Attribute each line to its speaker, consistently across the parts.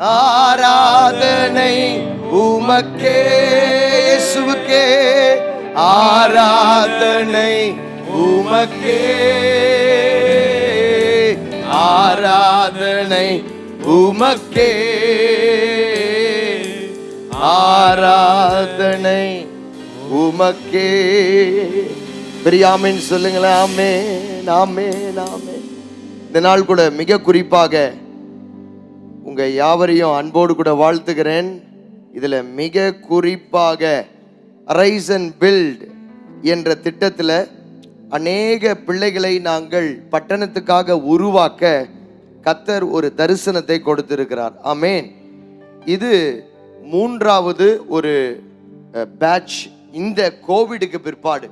Speaker 1: ஆராதனை உமக்கே, இயேசுவுக்கே ஆராதனை உமக்கே, ஆராதனை உமக்கே, ஆராதனை உமக்கே. பெரியாமின் சொல்லுங்களேன். ஆமென், ஆமென், ஆமென். இந்த நாள் கூட மிக குறிப்பாக உங்க யாவரையும் அன்போடு கூட வாழ்த்துகிறேன். இதுல மிக குறிப்பாக ரைஸ் அண்ட் பில்ட் என்ற திட்டத்தில் அநேக பிள்ளைகளை நாங்கள் பட்டணத்துக்காக உருவாக்க கர்த்தர் ஒரு தரிசனத்தை கொடுத்திருக்கிறார். ஆமென். இது 3வது ஒரு பேட்ச். இந்த கோவிடுக்கு பிற்பாடு,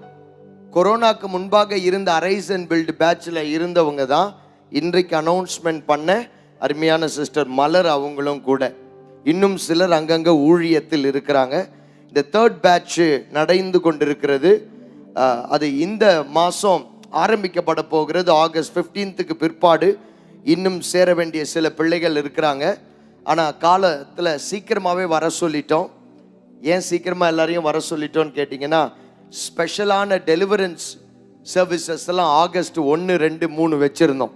Speaker 1: கொரோனாக்கு முன்பாக இருந்த ரைஸ் அண்ட் பில்ட் பேட்சில் இருந்தவங்க தான் இன்றைக்கு அனௌன்ஸ்மெண்ட் பண்ண அருமையான சிஸ்டர் மலர். அவங்களும் கூட இன்னும் சிலர் அங்கங்கே ஊழியத்தில் இருக்கிறாங்க. இந்த 3rd பேட்ச் நடந்து கொண்டிருக்கிறது. அது இந்த மாதம் ஆரம்பிக்கப்பட போகிறது. ஆகஸ்ட் 15க்கு பிற்பாடு இன்னும் சேர வேண்டிய சில பிள்ளைகள் இருக்கிறாங்க. ஆனால் காலத்தில் சீக்கிரமாகவே வர சொல்லிட்டோம். ஏன் சீக்கிரமாக எல்லாரையும் வர சொல்லிட்டோன்னு கேட்டிங்கன்னா, ஸ்பெஷலான டெலிவரன்ஸ் சர்வீசஸ் எல்லாம் ஆகஸ்ட் 1, 2, 3 வச்சுருந்தோம்.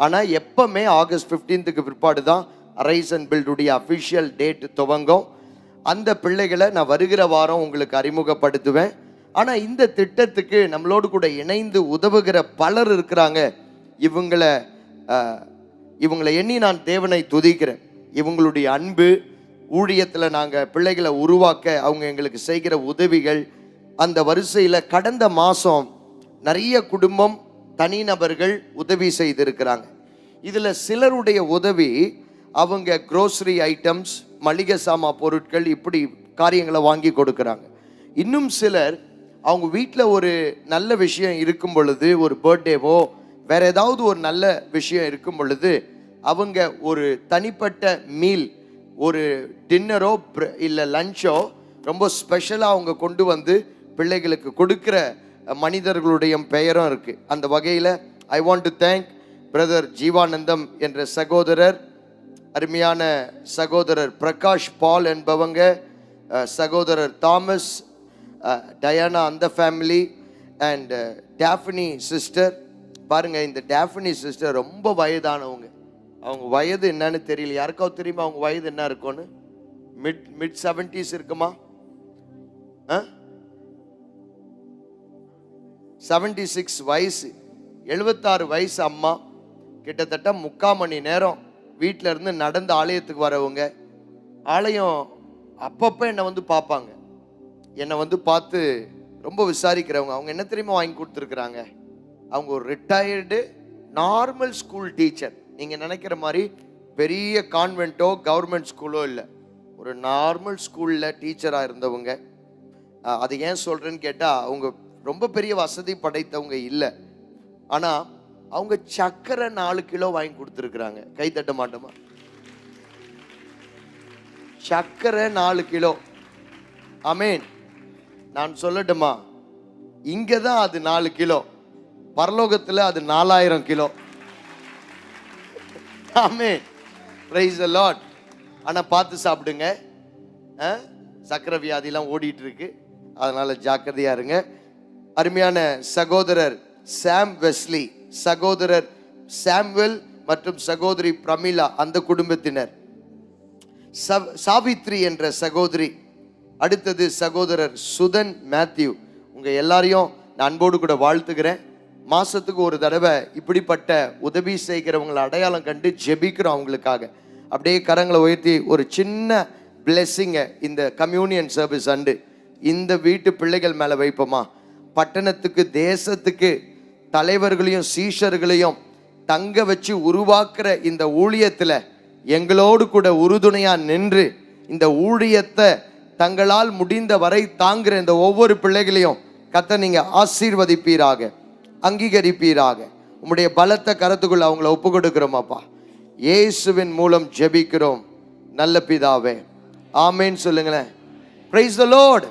Speaker 1: ஆனால் எப்பவுமே ஆகஸ்ட் 15க்கு பிற்பாடு தான் ரைஸ் அண்ட் பில்டுடைய அஃபிஷியல் டேட் துவங்கும். அந்த பிள்ளைகளை நான் வருகிற வாரம் உங்களுக்கு அறிமுகப்படுத்துவேன். ஆனால் இந்த திட்டத்துக்கு நம்மளோடு கூட இணைந்து உதவுகிற பலர் இருக்கிறாங்க. இவங்களை எண்ணி நான் தேவனை துதிக்கிறேன். இவங்களுடைய அன்பு, ஊழியத்தில் நாங்கள் பிள்ளைகளை உருவாக்க அவங்க எங்களுக்கு செய்கிற உதவிகள், அந்த வரிசையில் கடந்த மாதம் நிறைய குடும்பம், தனிநபர்கள் உதவி செய்திருக்கிறாங்க. இதில் சிலருடைய உதவி அவங்க க்ரோசரி ஐட்டம்ஸ், மளிகை சாமா பொருட்கள், இப்படி காரியங்களை வாங்கி கொடுக்குறாங்க. இன்னும் சிலர் அவங்க வீட்டில் ஒரு நல்ல விஷயம் இருக்கும் பொழுது, ஒரு பர்த்டேவோ வேற ஏதாவது ஒரு நல்ல விஷயம் இருக்கும் பொழுது, அவங்க ஒரு தனிப்பட்ட மீல், ஒரு டின்னரோ இல்லை லஞ்சோ ரொம்ப ஸ்பெஷலாக அவங்க கொண்டு வந்து பிள்ளைகளுக்கு கொடுக்குற மனிதர்களுடைய பெயரும் இருக்குது. அந்த வகையில் I want to thank brother Jeevanandam என்ற சகோதரர், அருமையான சகோதரர் பிரகாஷ் பால் என்பவங்க, சகோதரர் தாமஸ், டயானா அந்த ஃபேமிலி, அண்ட் டேஃபினி சிஸ்டர். பாருங்கள், இந்த டேஃபினி சிஸ்டர் ரொம்ப வயதானவங்க. அவங்க வயது என்னன்னு தெரியல. யாருக்காவது தெரியுமா அவங்க வயது என்ன இருக்கும்னு? மிட் 70s இருக்குமா? 76 வயசு, 76 வயசு அம்மா. கிட்டத்தட்ட 3/4 மணி நேரம் வீட்டில் இருந்து நடந்து ஆலயத்துக்கு வரவங்க. ஆலயம் அப்பப்போ என்னை வந்து பார்ப்பாங்க. என்னை வந்து பார்த்து ரொம்ப விசாரிக்கிறவங்க. அவங்க என்ன தெரியுமா வாங்கி கொடுத்துருக்குறாங்க? அவங்க ஒரு ரிட்டையர்டு நார்மல் ஸ்கூல் டீச்சர். நீங்கள் நினைக்கிற மாதிரி பெரிய கான்வென்ட்டோ கவர்மெண்ட் ஸ்கூலோ இல்லை, ஒரு நார்மல் ஸ்கூலில் டீச்சராக இருந்தவங்க. அது ஏன் சொல்கிறேன்னு கேட்டால், அவங்க ரொம்ப பெரிய வசதி படைத்தவங்க இல்லை. ஆனால் அவங்க சக்கரை 4 கிலோ வாங்கி கொடுத்துருக்குறாங்க. கை தட்ட மாட்டோமா? சக்கரை 4 கிலோ. ஆமேன். நான் சொல்லட்டுமா, இங்கே தான் அது 4 கிலோ, பரலோகத்தில் அது 4000 kilo. Amen. Price the Lord. ஆனால் பார்த்து சாப்பிடுங்க. சக்கரை வியாதிலாம் ஓடிட்டு இருக்கு, அதனால ஜாக்கிரதையா இருங்க. அருமையான சகோதரர் சாம் வெஸ்லி, சகோதரர் சாம்வெல் மற்றும் சகோதரி பிரமிளா, அந்த குடும்பத்தினர். சாவித்ரி என்ற சகோதரி. அடுத்தது சகோதரர் சுதன் மேத்யூ. உங்க எல்லாரையும் நான் அன்போடு கூட வாழ்த்துக்கிறேன். மாசத்துக்கு ஒரு தடவை இப்படிப்பட்ட உதவி செய்கிறவங்களை அடையாளம் கண்டு ஜெபிக்கிறோம் அவங்களுக்காக. அப்படியே கரங்களை உயர்த்தி ஒரு சின்ன பிளெஸ்ஸிங்கை இந்த கம்யூனியன் சர்வீஸ் அண்டு இந்த வீட்டு பிள்ளைகள் மேலே வைப்போமா? பட்டணத்துக்கு, தேசத்துக்கு தலைவர்களையும் சீஷர்களையும் தங்க வச்சு உருவாக்குற இந்த ஊழியத்தில் எங்களோடு கூட உறுதுணையாக நின்று இந்த ஊழியத்தை தங்களால் முடிந்த வரை தாங்குகிற இந்த ஒவ்வொரு பிள்ளைகளையும் கர்த்தர் நீங்கள் ஆசீர்வதிப்பீராக, அங்கீகரிப்பீராக. உம்முடைய பலத்த கரத்துக்குள்ள அவங்கள ஒப்பு கொடுக்கிறோமாப்பா. இயேசுவின் மூலம் ஜெபிக்கிறோம் நல்ல பிதாவே, ஆமேன் சொல்லுங்களேன். Price the Lord.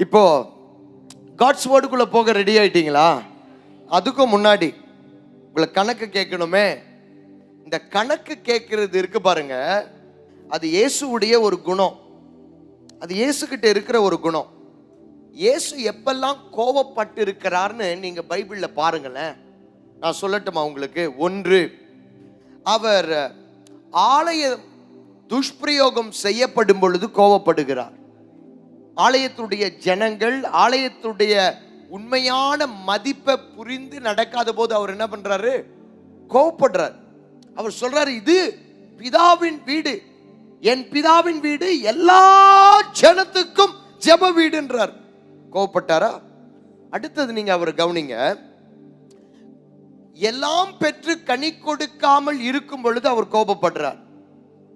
Speaker 1: இப்போ காட்ஸ் வேர்டுக்குள்ள போக ரெடி ஆயிட்டீங்களா? அதுக்கும் முன்னாடி உங்களை கணக்கு கேட்கணுமே. இந்த கணக்கு கேட்கறது இருக்கு பாருங்க, அது இயேசுவுடைய ஒரு குணம், அது இயேசுகிட்ட இருக்கிற ஒரு குணம். இயேசு எப்பெல்லாம் கோபப்பட்டு இருக்கிறார்னு நீங்க பைபிள்ல பாருங்களேன். நான் சொல்லட்டுமா உங்களுக்கு? ஒன்று, அவர் ஆலய துஷ்பிரயோகம் செய்யப்படும் பொழுது கோபப்படுகிறார். ஆலயத்துடைய ஜனங்கள் ஆலயத்துடைய உண்மையான மதிப்பை புரிந்து நடக்காத போது அவர் என்ன பண்றாரு? கோபப்படுறார். அவர் சொல்றாரு, இது பிதாவின் வீடு, என் பிதாவின் வீடு எல்லா ஜனத்துக்கும் ஜெப வீடுன்றார். கோபப்பட்டாரா? அடுத்தது நீங்க அவர் கவனிங்க. எல்லாம் பெற்று கனி கொடுக்காமல் இருக்கும் பொழுது அவர் கோபப்படுறார்.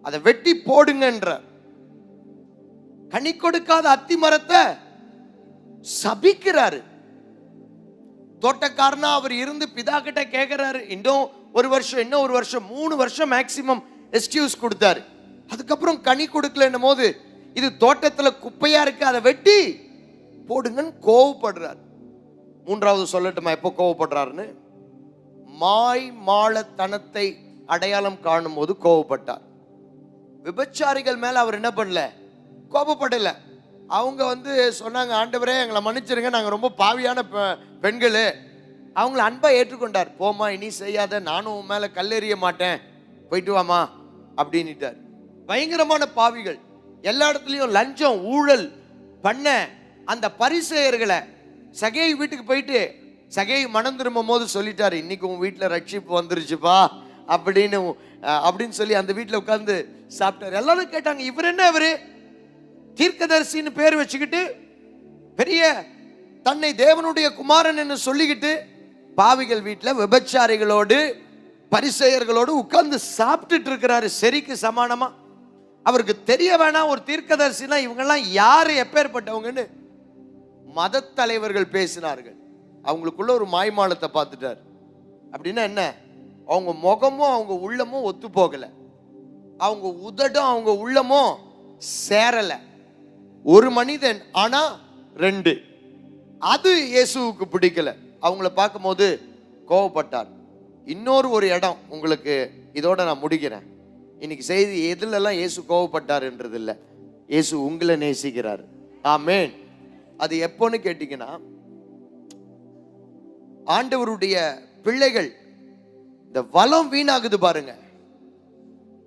Speaker 1: அதை வெட்டி போடுங்கன்றார். கனி கொடுக்காத அத்தி மரத்தை சபிக்கிறாரு. தோட்டக்காரனா அவர் இருந்து பிதா கிட்ட கேட்கிறாரு, இன்னும் ஒரு வருஷம், இன்னும் ஒரு வருஷம், 3 வருஷம் மேக்சிமம் எக்ஸ்கியூஸ் கொடுத்தாரு. அதுக்கப்புறம் கனி கொடுக்கலன்னும் போது, இது தோட்டத்துல குப்பையா இருக்கு, அதை வெட்டி போடுங்கன்னு கோவப்படுறார். மூன்றாவது சொல்லட்டுமா எப்போ கோவப்படுறாருன்னு? மாய் மாளத்தனத்தை அடையாளம் காணும் போது கோவப்பட்டார். விபச்சாரிகள் மேல அவர் என்ன பண்ணல? கோபப்படல. அவங்க சொன்னாங்க, ஆண்டவரே எங்களை மன்னிச்சிருங்க, நாங்க ரொம்ப பாவியான பெண்கள். அவங்கள அன்பா ஏற்றுக்கொண்டார். போமா, இனி செய்யாத, நானும் உன் மேல கல்லெறிய மாட்டேன், போயிட்டு வாமா அப்படின்னுட்டார். பயங்கரமான பாவிகள், எல்லா இடத்துலயும் லஞ்சம் ஊழல் பண்ண அந்த பரிசேயர்களை சகேயு வீட்டுக்கு போயிட்டு சகேயு மனம் திரும்பும் போது சொல்லிட்டாரு, இன்னைக்கு உன் வீட்டுல ரட்சிப்பு வந்துருச்சுப்பா அப்படின்னு சொல்லி அந்த வீட்டுல உட்கார்ந்து சாப்பிட்டாரு. எல்லாரும் கேட்டாங்க, இவர் என்ன இவரு தீர்க்கதரிசின்னு பேர் வச்சுக்கிட்டு பெரிய தன்னை தேவனுடைய குமாரன் என்று சொல்லிக்கிட்டு பாவிகள் வீட்டில் விபச்சாரிகளோடு பரிசேயர்களோடு உட்கார்ந்து சாப்பிட்டுட்டு இருக்கிறாரு. சரிக்கு சமானமா. அவருக்கு தெரிய வேணாம் ஒரு தீர்க்கதரிசினா இவங்கெல்லாம் யாரு, எப்பேற்பட்டவங்கன்னு மத தலைவர்கள் பேசினார்கள். அவங்களுக்குள்ள ஒரு மாய்மாலத்தை பார்த்துட்டார். அப்படின்னா என்ன? அவங்க முகமும் அவங்க உள்ளமும் ஒத்து போகல, அவங்க உதடும் அவங்க உள்ளமும் சேரல. ஒரு மனிதன் ஆனா 2, அது இயேசுவுக்கு பிடிக்கல. அவங்கள பார்க்கும்போது கோவப்பட்டார். இன்னொரு ஒரு இடம் உங்களுக்கு இதோட நான் முடிக்கிறேன். இன்னைக்கு செய்தி எதுலெல்லாம் இயேசு கோவப்பட்டார்ன்றது இல்லை, இயேசு உங்களை நேசிக்கிறார். ஆமென். அது எப்போன்னு கேட்டீங்கன்னா, ஆண்டவருடைய பிள்ளைகள் இந்த வளம் வீணாகுது பாருங்க,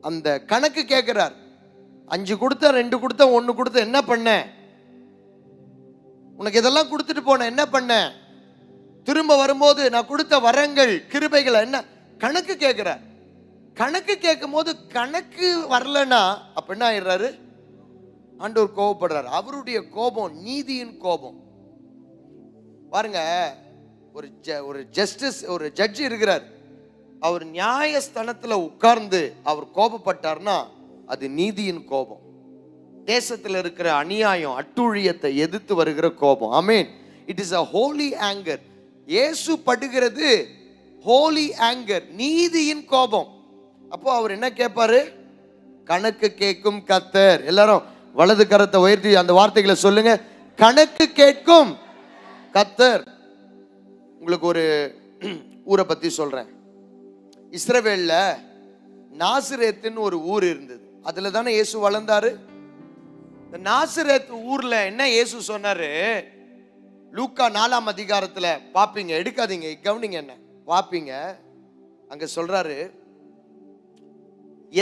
Speaker 1: அந்த கணக்கு கேட்கிறார். 5 கொடுத்த, 2 கொடுத்த, 1 கொடுத்த, என்ன பண்ண? உனக்கு இதெல்லாம் கொடுத்துட்டு போன, என்ன பண்ண? திரும்ப வரும்போது நான் கொடுத்த வரங்கள் கிருபைகளை என்ன? கணக்கு கேட்கிறார். கணக்கு கேட்கும் போது கணக்கு வரலன்னா அப்ப என்ன ஆயிடுறாரு? ஆண்டவர் கோபப்படுறாரு. அவருடைய கோபம் நீதியின் கோபம் பாருங்க. ஒரு ஜஸ்டிஸ், ஒரு ஜட்ஜ் இருக்கிறார். அவர் நியாயஸ்தானத்துல உட்கார்ந்து அவர் கோபப்பட்டார்னா அது நீதியின் கோபம். தேசத்தில் இருக்கிற அநியாயம் அட்டூழியத்தை எதிர்த்து வருகிற கோபம். Amen. It is a holy anger. இயேசு படுகிறது holy anger, நீதியின் கோபம். அப்போ அவர் என்ன கேட்பாரு? கணக்கு கேட்கும் கர்த்தர். எல்லாரும் வலது கரத்தை உயர்த்தி அந்த வார்த்தைகளை சொல்லுங்க. கணக்கு கேட்கும் கர்த்தர். உங்களுக்கு ஒரு ஊரை பத்தி சொல்றேன். இஸ்ரவேல்ல நாசரேத்துன்னு ஒரு ஊர் இருந்தது. அதுல தானே இயேசு வளர்ந்தாரு. இந்த நாசரேத் ஊர்ல என்ன இயேசு சொன்னாரு? லூக்கா 4ஆம் அதிகாரத்துல பாப்பீங்க, எடுக்காதீங்க, கவனிங்க, என்ன பாப்பீங்க. அங்க சொல்றாரு,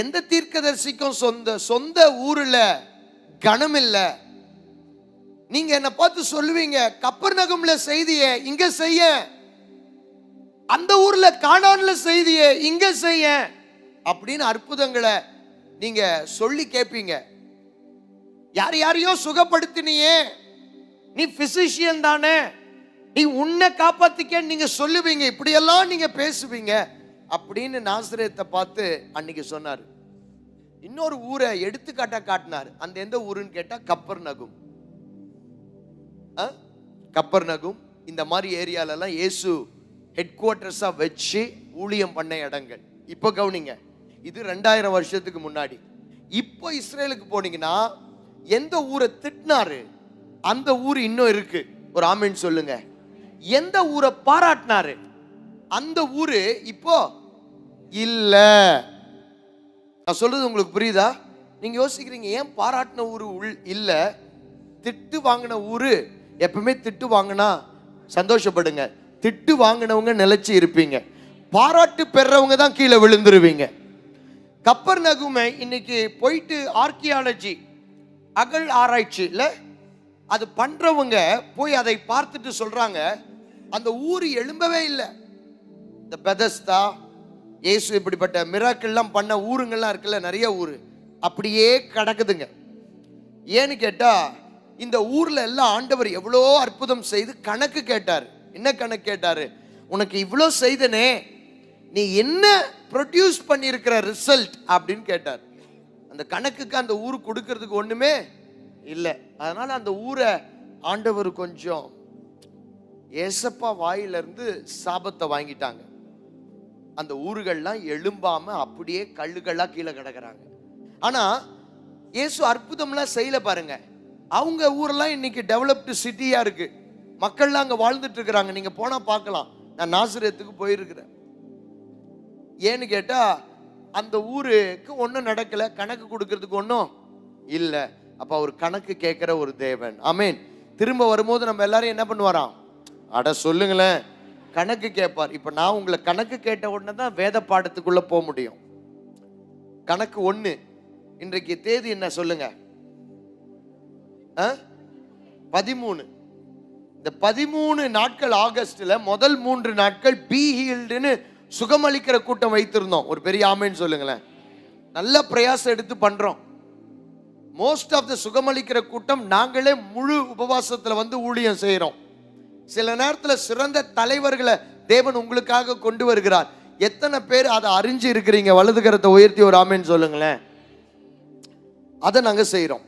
Speaker 1: எந்த தீர்க்கதரிசிக்கும் சொந்த ஊர்ல கனம் இல்ல. நீங்க என்ன பார்த்து சொல்லுவீங்க, கப்பர்நகம்ல செய்தியே இங்க செய்ய, அந்த ஊர்ல கானான்ல செய்தியே இங்க செய்ய அப்படின்னு அற்புதங்களை நீங்க சொல்லி கேட்பீங்க. யாரையோ சுகப்படுத்தினியே, நீ பிசிஷியன் தானே, நீ உன்னை காப்பாத்திக்க நீங்க சொல்லுவீங்க, இப்படியெல்லாம் நீங்க பேசுவீங்க அப்படின்னு நாசரேத்தை பார்த்து அன்னைக்கு சொன்னார். இன்னொரு ஊரை எடுத்துக்காட்டா காட்டினார். அந்த எந்த ஊருன்னு கேட்டா கப்பர்நகும். கப்பர்நகும் இந்த மாதிரி ஏரியாலெல்லாம் இயேசு ஹெட் குவார்டர்ஸா வச்சு ஊழியம் பண்ண இடங்கள். இப்போ கவனிங்க, இது 2000 வருஷத்துக்கு முன்னாடி. இப்போ இஸ்ரேலுக்கு போனீங்கன்னா எந்த ஊரை திட்டினாரு அந்த ஊர் இன்னும் இருக்கு. ஒரு ஆமென் சொல்லுங்க. எந்த ஊரை பாராட்டினாரு அந்த ஊரு இப்போ இல்ல. நான் சொல்றது உங்களுக்கு புரியுதா? நீங்க யோசிக்கிறீங்க, ஏன் பாராட்டின ஊரு இல்ல, திட்டு வாங்கின ஊரு? எப்பவுமே திட்டு வாங்கினா சந்தோஷப்படுங்க, திட்டு வாங்கினவங்க நிலைச்சு இருப்பீங்க, பாராட்டு பெறவங்க தான் கீழே விழுந்துருவீங்க. கப்பர்நகூமை இன்னைக்கு போயிட்டு ஆர்கியாலஜி அகழ் ஆராய்ச்சியில் அது பண்றவங்க போய் அதை பார்த்துட்டு சொல்றாங்க, அந்த ஊர் எழும்பவே இல்லை. இந்த பெதஸ்தா, இயேசு இப்படிப்பட்ட மிராக்கிள்லாம் பண்ண ஊருங்கள்லாம் இருக்குல்ல, நிறைய ஊர் அப்படியே கிடக்குதுங்க. ஏன்னு கேட்டா, இந்த ஊர்ல எல்லாம் ஆண்டவர் எவ்வளோ அற்புதம் செய்து கணக்கு கேட்டார். என்ன கணக்கு கேட்டாரு? உனக்கு இவ்வளோ செய்தனே, நீ என்ன ப்ரொடியூஸ் பண்ணியிருக்கிற ரிசல்ட் அப்படின்னு கேட்டார். அந்த கணக்குக்கு அந்த ஊர் கொடுக்கறதுக்கு ஒண்ணுமே இல்லை. அதனால அந்த ஊரை ஆண்டவர் கொஞ்சம் ஏசப்பா வாயிலிருந்து சாபத்தை வாங்கிட்டாங்க. அந்த ஊர்கள்லாம் எழும்பாம அப்படியே கல்லுகள்லாம் கீழே கிடக்குறாங்க. ஆனா இயேசு அற்புதம்லாம் செய்யல பாருங்க. அவங்க ஊரெல்லாம் இன்னைக்கு டெவலப்டு சிட்டியா இருக்கு, மக்கள்லாம் அங்க வாழ்ந்துட்டு இருக்கிறாங்க. நீங்க போனா பார்க்கலாம். நான் நாசரேத்துக்கு போயிருக்கிறேன். ஏன்னு கேட்டா, அந்த ஊருக்கு ஒன்றும் நடக்கல, கணக்கு கொடுக்கறதுக்கு ஒன்றும் இல்லை. அப்ப அவர் கணக்கு கேட்கிற ஒரு தேவன். ஆமேன். திரும்ப வரும்போது நம்ம எல்லாரும் என்ன பண்ணுவாராம்? அட சொல்லுங்களேன், கணக்கு கேட்பார். இப்ப நான் உங்களை கணக்கு கேட்ட உடனே தான் வேத பாடத்துக்குள்ள போக முடியும். கணக்கு 1. இன்றைக்கு தேதி என்ன சொல்லுங்க? 13. இந்த 13 நாட்கள் ஆகஸ்ட்ல முதல் 3 நாட்கள் பி ஹீல்டுன்னு சுகமளிக்கிற கூட்டம் வைத்திருந்தோம். ஒரு பெரிய ஆமேன்னு சொல்லுங்களேன். நல்ல பிரயாசம் எடுத்து பண்றோம். மோஸ்ட் ஆஃப் த சுகமளிக்கிற கூட்டம் நாங்களே முழு உபவாசத்துல வந்து ஊழியம் செய்யறோம். சில நேரத்தில் சிறந்த தலைவர்களை தேவன் உங்களுக்காக கொண்டு வருகிறார். எத்தனை பேர் அதை அறிஞ்சு இருக்கிறீங்க? வலது கரத்தை உயர்த்தி ஒரு ஆமேன்னு சொல்லுங்களேன். அதை நாங்க செய்யறோம்.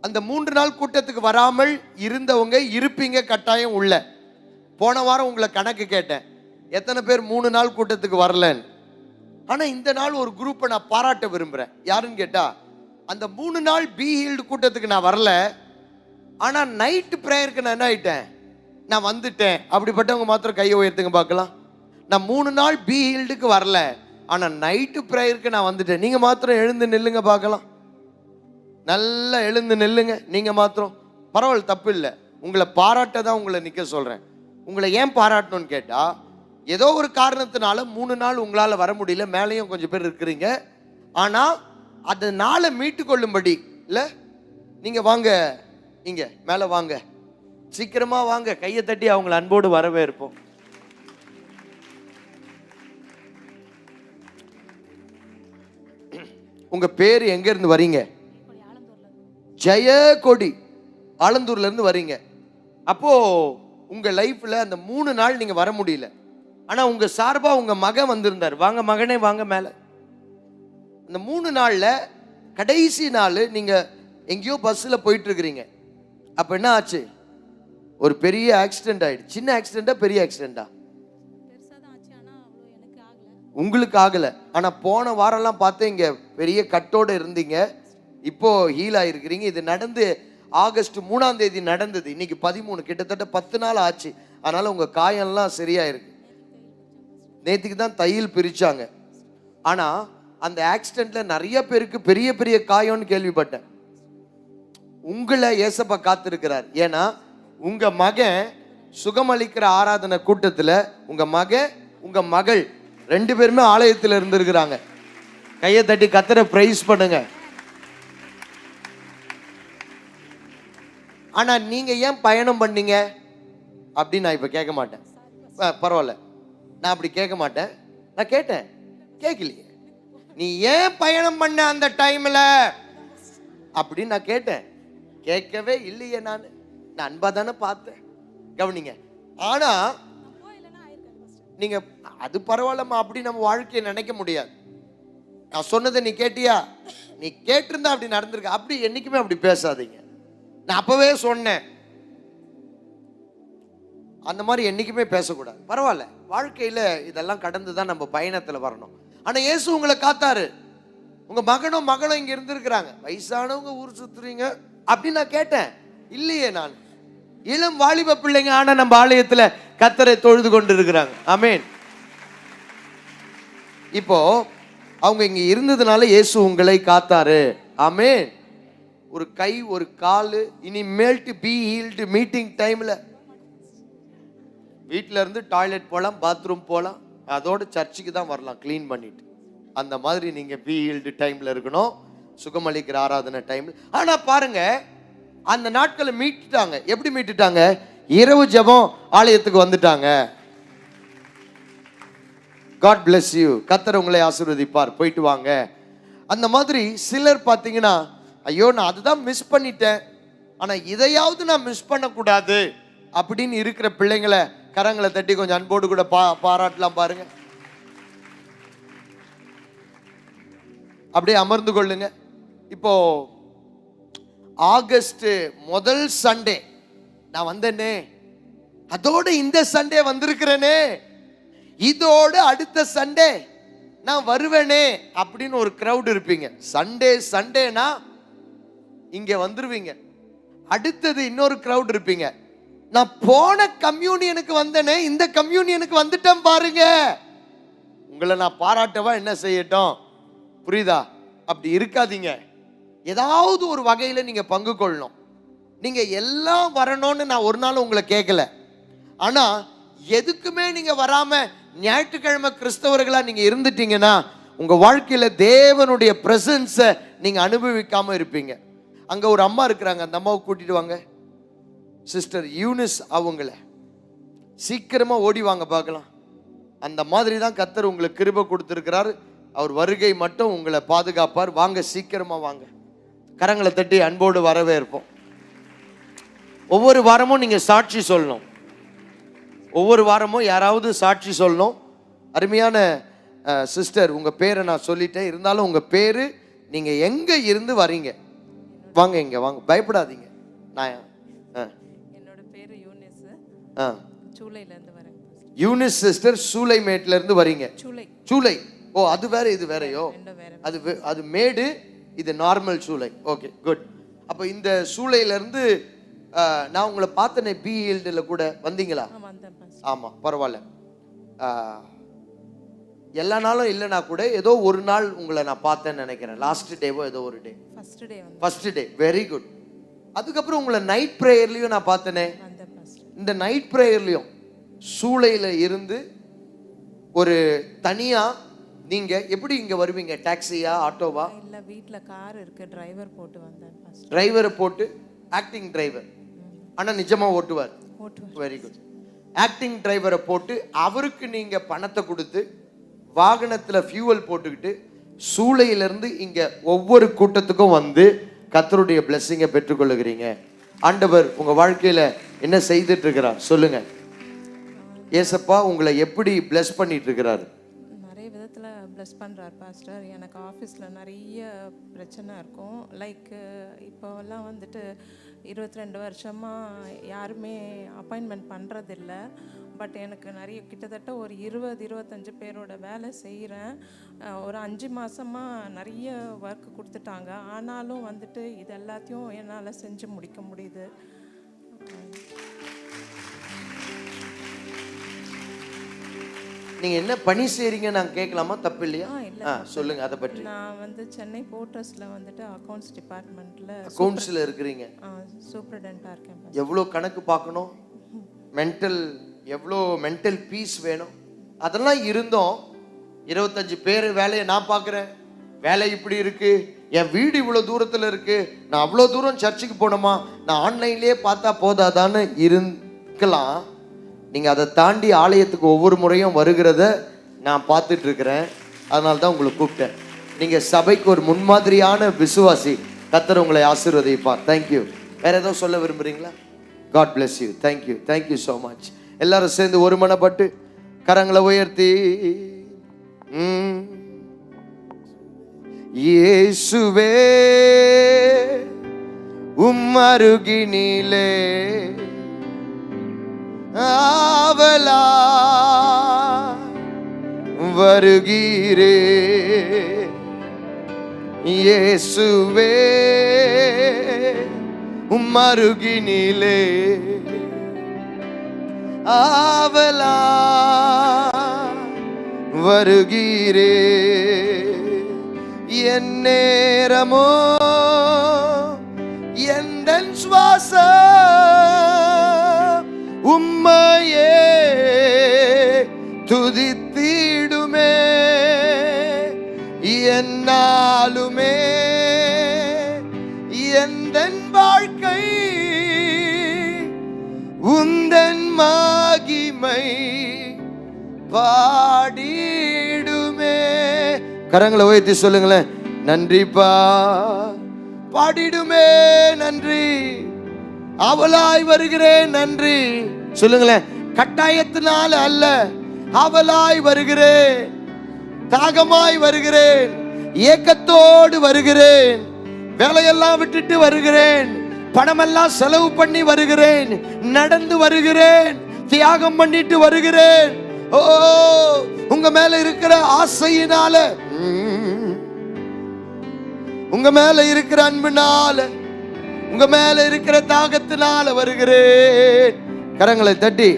Speaker 1: அந்த 3 நாள் கூட்டத்துக்கு வராமல் இருந்தவங்க இருப்பீங்க கட்டாயம் உள்ள. போன வாரம் உங்களை கணக்கு கேட்டேன், எத்தனை பேர் 3 நாள் கூட்டத்துக்கு வரலன்னு. ஆனா இந்த நாள் ஒரு குரூப்பை நான் பாராட்ட விரும்புறேன். யாருன்னு கேட்டா, அந்த 3 நாள் பி ஹீல்டு கூட்டத்துக்கு நான் வரல, ஆனா நைட் பிரேயருக்கு நான் என்ன ஆயிட்டேன்? நான் வந்துட்டேன். அப்படிப்பட்டவங்க மாத்திரம் கையை உயர்த்துங்க பார்க்கலாம். நான் 3 நாள் பி ஹீல்டுக்கு வரல, ஆனா நைட்டு பிரேயருக்கு நான் வந்துட்டேன். நீங்க மாத்திரம் எழுந்து நில்லுங்க பார்க்கலாம். நல்லா எழுந்து நில்லுங்க. நீங்க மாத்திரம் பரவாயில்ல, தப்பு இல்லை. உங்களை பாராட்ட தான் உங்களை நிக்க சொல்றேன். உங்களை ஏன் பாராட்டணும்னு கேட்டா, ஏதோ ஒரு காரணத்தினால 3 நாள் உங்களால வர முடியல, மேலேயும் கொஞ்சம் பேர் இருக்கிறீங்க. ஆனா அதனால மீட்டு கொள்ளும்படி இல்ல, நீங்க வாங்க, இங்க மேல வாங்க, சீக்கிரமா வாங்க, கையை தட்டி அவங்களை அன்போடு வரவே இருப்போம். உங்க பேரு எங்க இருந்து வரீங்க? ஜெயகொடி, ஆலந்தூர்ல இருந்து வரீங்க. அப்போ உங்க லைஃப்ல அந்த 3 நாள் நீங்க வர முடியல, ஆனா உங்க சார்பா உங்க மகன் வந்திருந்தார். வாங்க மகனே வாங்க மேல. அந்த 3 நாள்ல கடைசி நாள் நீங்க எங்கேயோ பஸ்ல போயிட்டு இருக்கிறீங்க. அப்ப என்ன ஆச்சு? ஒரு பெரிய ஆக்சிடென்ட் ஆயிடுச்சு. சின்ன ஆக்சிடென்டா பெரிய ஆக்சிடென்டா? உங்களுக்கு ஆகல. ஆனா போன வாரம்லாம் பார்த்து இங்க பெரிய கட்டோட இருந்தீங்க, இப்போ ஹீல் ஆயிருக்கிறீங்க. இது நடந்து ஆகஸ்ட் 3ஆம் தேதி நடந்தது. இன்னைக்கு 13, கிட்டத்தட்ட 10 நாள் ஆச்சு. அதனால உங்க காயம்லாம் சரியா இருக்கு. நேற்றுக்கு தான் தையல் பிரிச்சாங்க. ஆனா அந்த ஆக்சிடென்ட்ல நிறைய பேருக்கு பெரிய பெரிய காயம்னு கேள்விப்பட்டேன். உங்களை ஏசப்பா காத்திருக்கிறார். ஏன்னா உங்க மகன் சுகமளிக்கிற ஆராதனை கூட்டத்துல உங்க மகன் உங்க மகள் 2 பேருமே ஆலயத்தில் இருந்திருக்கிறாங்க. கையை தட்டி கத்தரை பிரைஸ் பண்ணுங்க. ஆனா நீங்க ஏன் பயணம் பண்ணீங்க அப்படின்னு நான் இப்ப கேட்க மாட்டேன். பரவாயில்ல, நான் அப்படி கேட்க மாட்டேன். நான் கேட்டேன், கேட்கலையே, நீ ஏன் பயணம் பண்ண அந்த டைம்ல அப்படின்னு நான் கேட்டேன். கேட்கவே இல்லையே. நான் அன்பா தானே பார்த்தேன், கவனிங்க. ஆனா நீங்க அது பரவாயில்லம்மா அப்படி நம்ம வாழ்க்கையை நினைக்க முடியாது. நான் சொன்னதை நீ கேட்டியா? நீ கேட்டிருந்தா அப்படி நடந்திருக்க. அப்படி என்னைக்குமே அப்படி பேசாதீங்க. நான் அப்பவே சொன்னேன், அந்த மாதிரி என்னைக்குமே பேசக்கூடாது. பரவாயில்ல, வாழ்க்கையில இதெல்லாம் கடந்துதான் நம்ம பயணத்துல வரணும். ஆனா இயேசு உங்களை காத்தாரு. உங்க மகனும் மகளும் இங்க இருந்திருக்கிறாங்க. வயசானவங்க ஊர் சுத்துறீங்க அப்படின்னு நான் கேட்டேன். இல்லையே, நான் இளம் வாலிப பிள்ளைங்க, ஆனா நம்ம ஆலயத்துல கர்த்தரை தொழுது கொண்டு இருக்கிறாங்க. ஆமென். இப்போ அவங்க இங்க இருந்ததுனால இயேசு உங்களை காத்தாரு. ஆமென். ஒரு கை ஒரு கால் இனிமேல்ட்டு பி ஹீல்டு மீட்டிங் டைம்ல வீட்டில இருந்து டாய்லெட் போகலாம், பாத்ரூம் போகலாம், அதோட சர்ச்சுக்கு தான் வரலாம் க்ளீன் பண்ணிட்டு. அந்த மாதிரி நீங்க பி ஹீல்டு டைம்ல இருக்கணும், சுகமளிக்கிற ஆராதனை டைம்ல. ஆனா பாருங்க, அந்த நாட்களை மீட்டுட்டாங்க. எப்படி மீட்டுட்டாங்க? இரவு ஜெபம் ஆலயத்துக்கு வந்துட்டாங்க. காட் பிளஸ் யூ, கர்த்தர் உங்களை ஆசீர்வதிப்பார், போயிட்டு வாங்க. அந்த மாதிரி சிலர் பார்த்தீங்கன்னா, ஐயோ நான் அதுதான் மிஸ் பண்ணிட்டேன், ஆனா இதையாவது நான் மிஸ் பண்ணக்கூடாது அப்படின்னு இருக்கிற பிள்ளைங்களை கரங்களை தட்டி கொஞ்சம் அன்போடு கூட பாராட்டலாம் பாருங்க. அப்படியே அமர்ந்து கொள்ளுங்க. இப்போ ஆகஸ்ட் முதல் சண்டே நான் வந்தேனே, அதோட இந்த சண்டே வந்திருக்கிறேனே, இதோட அடுத்த சண்டே நான் வருவேனே அப்படின்னு ஒரு கிரவுட் இருப்பீங்க. சண்டே சண்டேனா இங்க வந்துருவீங்க. அடுத்தது இன்னொரு கிரவுட் இருப்பீங்க, நான் போன கம்யூனியனுக்கு வந்தேனே, இந்த கம்யூனியனுக்கு வந்துட்டேன் பாருங்க. உங்களை நான் பாராட்டவா என்ன செய்யட்டும்? புரியுதா? அப்படி இருக்காதீங்க. ஏதாவது ஒரு வகையில நீங்க பங்கு கொள்ளணும். நீங்க எல்லாம் வரணும்னு நான் ஒரு நாள் உங்களை கேட்கல. ஆனா எதுக்குமே நீங்க வராம ஞாயிற்றுக்கிழமை கிறிஸ்தவர்களா நீங்க இருந்துட்டீங்கன்னா உங்க வாழ்க்கையில தேவனுடைய பிரசன்ஸை நீங்க அனுபவிக்காம இருப்பீங்க. அங்க ஒரு அம்மா இருக்கிறாங்க, அந்த அம்மாவை கூட்டிட்டு வாங்க. சிஸ்டர் யூனிஸ், அவங்கள சீக்கிரமா ஓடி வாங்க பார்க்கலாம். அந்த மாதிரி தான் கர்த்தர் உங்களுக்கு கிருபை கொடுத்திருக்கிறார். அவர் வருகை மட்டும் உங்களை பாதுகாப்பார். வாங்க, சீக்கிரமா வாங்க. கரங்களை தட்டி அன்போடு வரவேற்போம். ஒவ்வொரு வாரமும் நீங்க சாட்சி சொல்லணும். ஒவ்வொரு வாரமும் யாராவது சாட்சி சொல்லணும். அருமையான சிஸ்டர், உங்க பேரை நான் சொல்லிட்டேன், இருந்தாலும் உங்க பேரு, நீங்க எங்க இருந்து வரீங்க? வாங்க, இங்க வாங்க, பயப்படாதீங்க. நான்
Speaker 2: என்னோட பேரு யூனிஸ், சூளையில இருந்து வரேன்.
Speaker 1: யூனிஸ் சிஸ்டர், சூளைமேட்ல இருந்து வரீங்க. சூளை. ஓ, அது வேற இது வேறயோ? அது மேடு, இது நார்மல் சூளை. Okay, good. அப்ப இந்த சூளையில இருந்து நான் உங்களை பார்த்தனே பி ஹீல்டுல கூட வந்தீங்களா? ஆமா, பரவாயில்ல. எல்லா நாளும் இல்லைனா கூட ஏதோ ஒரு நாள் உங்களை நான் பார்த்தேன்னு நினைக்கிறேன். லாஸ்ட் டேவோ ஏதோ ஒரு day. First day. Very good. அதுக்கப்புறம் உங்களை நைட் ப்ரேயர்லயும் நான் பார்த்தனே. இந்த நைட் ப்ரேயர்லயும் சூளையில இருந்து ஒரு தனியா நீங்க எப்படி இங்க வருவீங்க? டாக்ஸியா, ஆட்டோவா?
Speaker 2: இல்ல, வீட்ல கார் இருக்கு, டிரைவர் போட்டு வந்தேன்.
Speaker 1: டிரைவரை போட்டு, ஆக்டிங் டிரைவர். ஆனா நிஜமா ஓட்டுவார். Very good. ஆக்டிங் டிரைவரை போட்டு அவருக்கு நீங்க பணத்தை கொடுத்து வாகனத்துல ஃபியூவல் போட்டுக்கிட்டு சூளையிலிருந்து இங்க ஒவ்வொரு கூட்டத்துக்கும் வந்து கர்த்தருடைய பிளெஸிங்கை பெற்றுக்கொள்ளுகிறீங்க. ஆண்டவர் உங்க வாழ்க்கையில என்ன செய்துட்டு இருக்கிறார் சொல்லுங்க. ஏசப்பா உங்களை எப்படி பிளஸ் பண்ணிட்டு இருக்கிறாரு?
Speaker 2: நிறைய விதத்துல பிளஸ் பண்றார் பாஸ்டர். எனக்கு ஆஃபீஸ்ல நிறைய பிரச்சனை இருக்கும். லைக் இப்போல்லாம் வந்துட்டு 22 வருஷமாக யாருமே அப்பாயின்மெண்ட் பண்ணுறதில்ல. பட் எனக்கு நிறைய, கிட்டத்தட்ட ஒரு 20-25 பேரோட வேலை செய்கிறேன். ஒரு 5 மாதமாக நிறைய ஒர்க் கொடுத்துட்டாங்க. ஆனாலும் வந்துட்டு இது எல்லாத்தையும் என்னால் செஞ்சு முடிக்க முடியுது.
Speaker 1: நீங்க என்ன பணி செய்றீங்க நான் கேட்கலாமா? தப்பு இல்லையா? சொல்லுங்க அதை பற்றி.
Speaker 2: நான் வந்து சென்னை போர்ட்ரஸ்ல வந்துட்டு அக்கவுண்ட்ஸ் டிபார்ட்மெண்ட்ல
Speaker 1: அக்கவுண்ட்ஸ்ல இருக்கிறீங்க.
Speaker 2: சூப்பர்டென்ட்டா இருக்கேன்.
Speaker 1: எவ்வளவு கணக்கு பார்க்கணும், எவ்வளோ மென்டல் பீஸ் வேணும். அதெல்லாம் இருந்தோம். 25 பேர் வேலையை நான் பார்க்குறேன். வேலை இப்படி இருக்கு, என் வீடு இவ்வளோ தூரத்தில் இருக்கு, நான் அவ்வளோ தூரம் சர்ச்சுக்கு போனோமா, நான் ஆன்லைன்லேயே பார்த்தா போதாதான்னு இருக்கலாம். நீங்கள் அதை தாண்டி ஆலயத்துக்கு ஒவ்வொரு முறையும் வருகிறத நான் பார்த்துட்டு இருக்கிறேன். அதனால தான் உங்களை கூப்பிட்டேன். நீங்கள் சபைக்கு ஒரு முன்மாதிரியான விசுவாசி. கர்த்தர் உங்களை ஆசீர்வதிப்பார். தேங்க்யூ. வேற ஏதோ சொல்ல விரும்புறீங்களா? God bless you. Thank you, thank you so much. எல்லாரும் சேர்ந்து ஒரு மனப்பட்டு கரங்களை உயர்த்தி, இயேசுவே உம்மருகினிலே ஆவலா வருகிறே, இயேசுவே உம்மருகினிலே ஆவலா வருகிறே, என் நேரமோ சுவாசம் உம்மையே துதித்திடுமே என்னாலுமே. எந்தன் வாழ்க்கை உந்தன் மகிமை பாடிடுமே. கரங்களை உயர்த்தி சொல்லுங்களேன், நன்றிப்பா. பாடிடுமே நன்றி, அவளாய் வருகிறேன் நன்றி. சொல்லுங்களேன், கட்டாயத்தினால அல்ல, அவளாய் வருகிறேன், தாகமாய் வருகிறேன், ஏக்கத்தோடு வருகிறேன், வேலையெல்லாம் விட்டுட்டு வருகிறேன், பணமெல்லாம் செலவு பண்ணி வருகிறேன், நடந்து வருகிறேன், தியாகம் பண்ணிட்டு வருகிறேன். ஓ, உங்க மேல இருக்கிற ஆசையினால, உங்க மேல இருக்கிற அன்பினால, உங்க மேல இருக்கிற தாகத்தினால வருகிறேன். கரங்களை தட்டி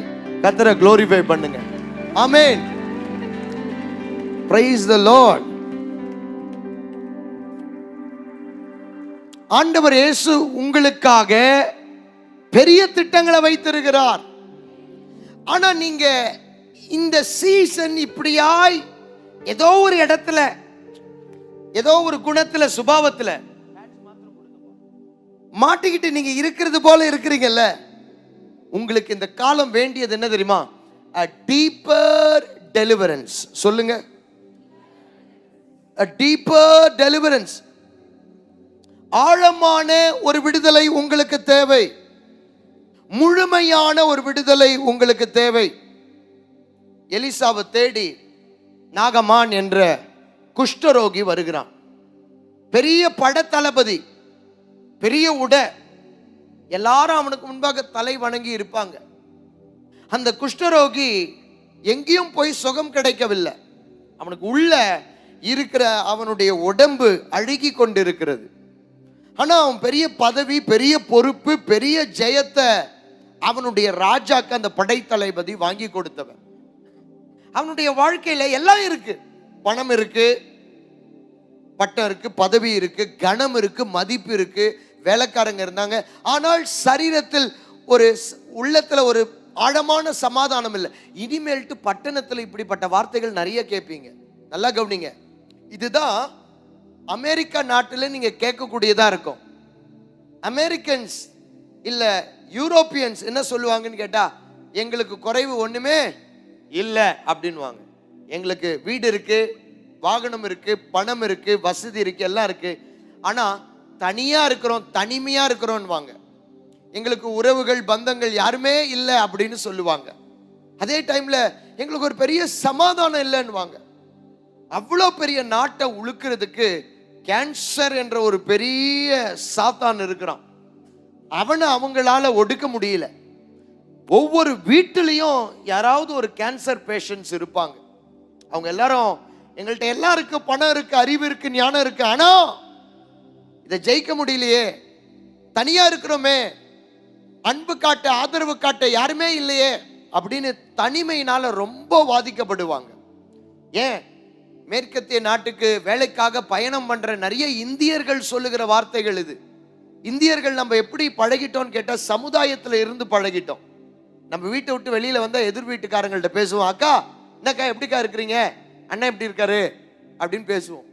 Speaker 1: கர்த்தரை குளோரிஃபை பண்ணுங்க. ஆமென். Praise the Lord. ஆண்டவர் இயேசு உங்களுக்காக பெரிய திட்டங்களை வைத்திருக்கிறார். ஆனா நீங்க இந்த சீசன் இப்படியாய் ஏதோ ஒரு இடத்துல, ஏதோ ஒரு குணத்துல, சுபாவத்துல மாட்டிக்கிட்டு நீங்க இருக்கிறது போல இருக்கிறீங்கல்ல, உங்களுக்கு இந்த காலம் வேண்டியது என்ன தெரியுமா? A deeper deliverance. சொல்லுங்க, a deeper deliverance. ஆழமான ஒரு விடுதலை உங்களுக்கு தேவை, முழுமையான ஒரு விடுதலை உங்களுக்கு தேவை. எலிசாவை தேடி நாகமான் என்ற குஷ்டரோகி வருகிறான். பெரிய படத்தளபதி, பெரிய உடை, எல்லாரும் அவனுக்கு முன்பாக தலை வணங்கி இருப்பாங்க. அந்த குஷ்டரோகி எங்கேயும் போய் சுகம் கிடைக்கவில்லை. அவனுக்கு உள்ள இருக்கிற அவனுடைய உடம்பு அழுகி கொண்டிருக்கிறது. ஆனா அவன் பெரிய பதவி, பெரிய பொறுப்பு, பெரிய ஜெயத்தை அவனுடைய ராஜாக்கு அந்த படைத்தளபதி வாங்கி கொடுத்தவன். அவனுடைய வாழ்க்கையில எல்லாம் இருக்கு, பணம் இருக்கு, பட்டம் இருக்கு, பதவி இருக்கு, கனம் இருக்கு, மதிப்பு இருக்கு, வேலைக்காரங்க இருந்தாங்க. ஆனால் சரீரத்தில் ஒரு, உள்ளத்துல ஒரு ஆழமான சமாதானம் இல்லை. இனிமேல்ட்டு பட்டணத்துல இப்படிப்பட்ட வார்த்தைகள் நிறைய கேட்பீங்க. நல்லா கவனிங்க, இதுதான் அமெரிக்கா நாட்டில் நீங்க கேட்கக்கூடியதா இருக்கும். அமெரிக்கன்ஸ் இல்ல யூரோப்பியன்ஸ் என்ன சொல்லுவாங்கன்னு கேட்டா, எங்களுக்கு குறைவு ஒண்ணுமே இல்லை அப்படின்வாங்க. எங்களுக்கு வீடு இருக்கு, வாகனம் இருக்கு, பணம் இருக்கு, வசதி இருக்கு, எல்லாம் இருக்கு. ஆனா தனியா இருக்கிறோம், தனிமையா இருக்கிறோம்வாங்க. எங்களுக்கு உறவுகள், பந்தங்கள் யாருமே இல்லை அப்படின்னு சொல்லுவாங்க. அதே டைம்ல எங்களுக்கு ஒரு பெரிய சமாதானம் இல்லைன்னுவாங்க. அவ்வளோ பெரிய நாட்டை உழுக்கிறதுக்கு கேன்சர் என்ற ஒரு பெரிய சாத்தான் இருக்கிறான். அவனை அவங்களால ஒடுக்க முடியல. ஒவ்வொரு வீட்டிலையும் யாராவது ஒரு கேன்சர் பேஷண்ட்ஸ் இருப்பாங்க. அவங்க எல்லாரும், எங்கள்கிட்ட எல்லாம் இருக்கு, பணம் இருக்கு, அறிவு இருக்கு, ஞானம் இருக்கு, ஆனா இதை ஜெயிக்க முடியலையே, தனியா இருக்கிறோமே, அன்பு காட்ட, ஆதரவு காட்ட யாருமே இல்லையே அப்படின்னு தனிமையினால ரொம்ப பாதிக்கப்படுவாங்க. ஏன், மேற்கத்திய நாட்டுக்கு வேலைக்காக பயணம் பண்ற நிறைய இந்தியர்கள் சொல்லுகிற வார்த்தைகள் இது. இந்தியர்கள் நம்ம எப்படி பழகிட்டோம்னு கேட்டா, சமுதாயத்துல இருந்து பழகிட்டோம். நம்ம வீட்டை விட்டு வெளியில வந்தா எதிர் வீட்டுக்காரங்கள்ட்ட பேசுவோம், அக்கா என்னக்கா எப்படிக்கா இருக்கிறீங்க, அண்ணன் எப்படி இருக்காரு அப்படின்னு பேசுவோம்.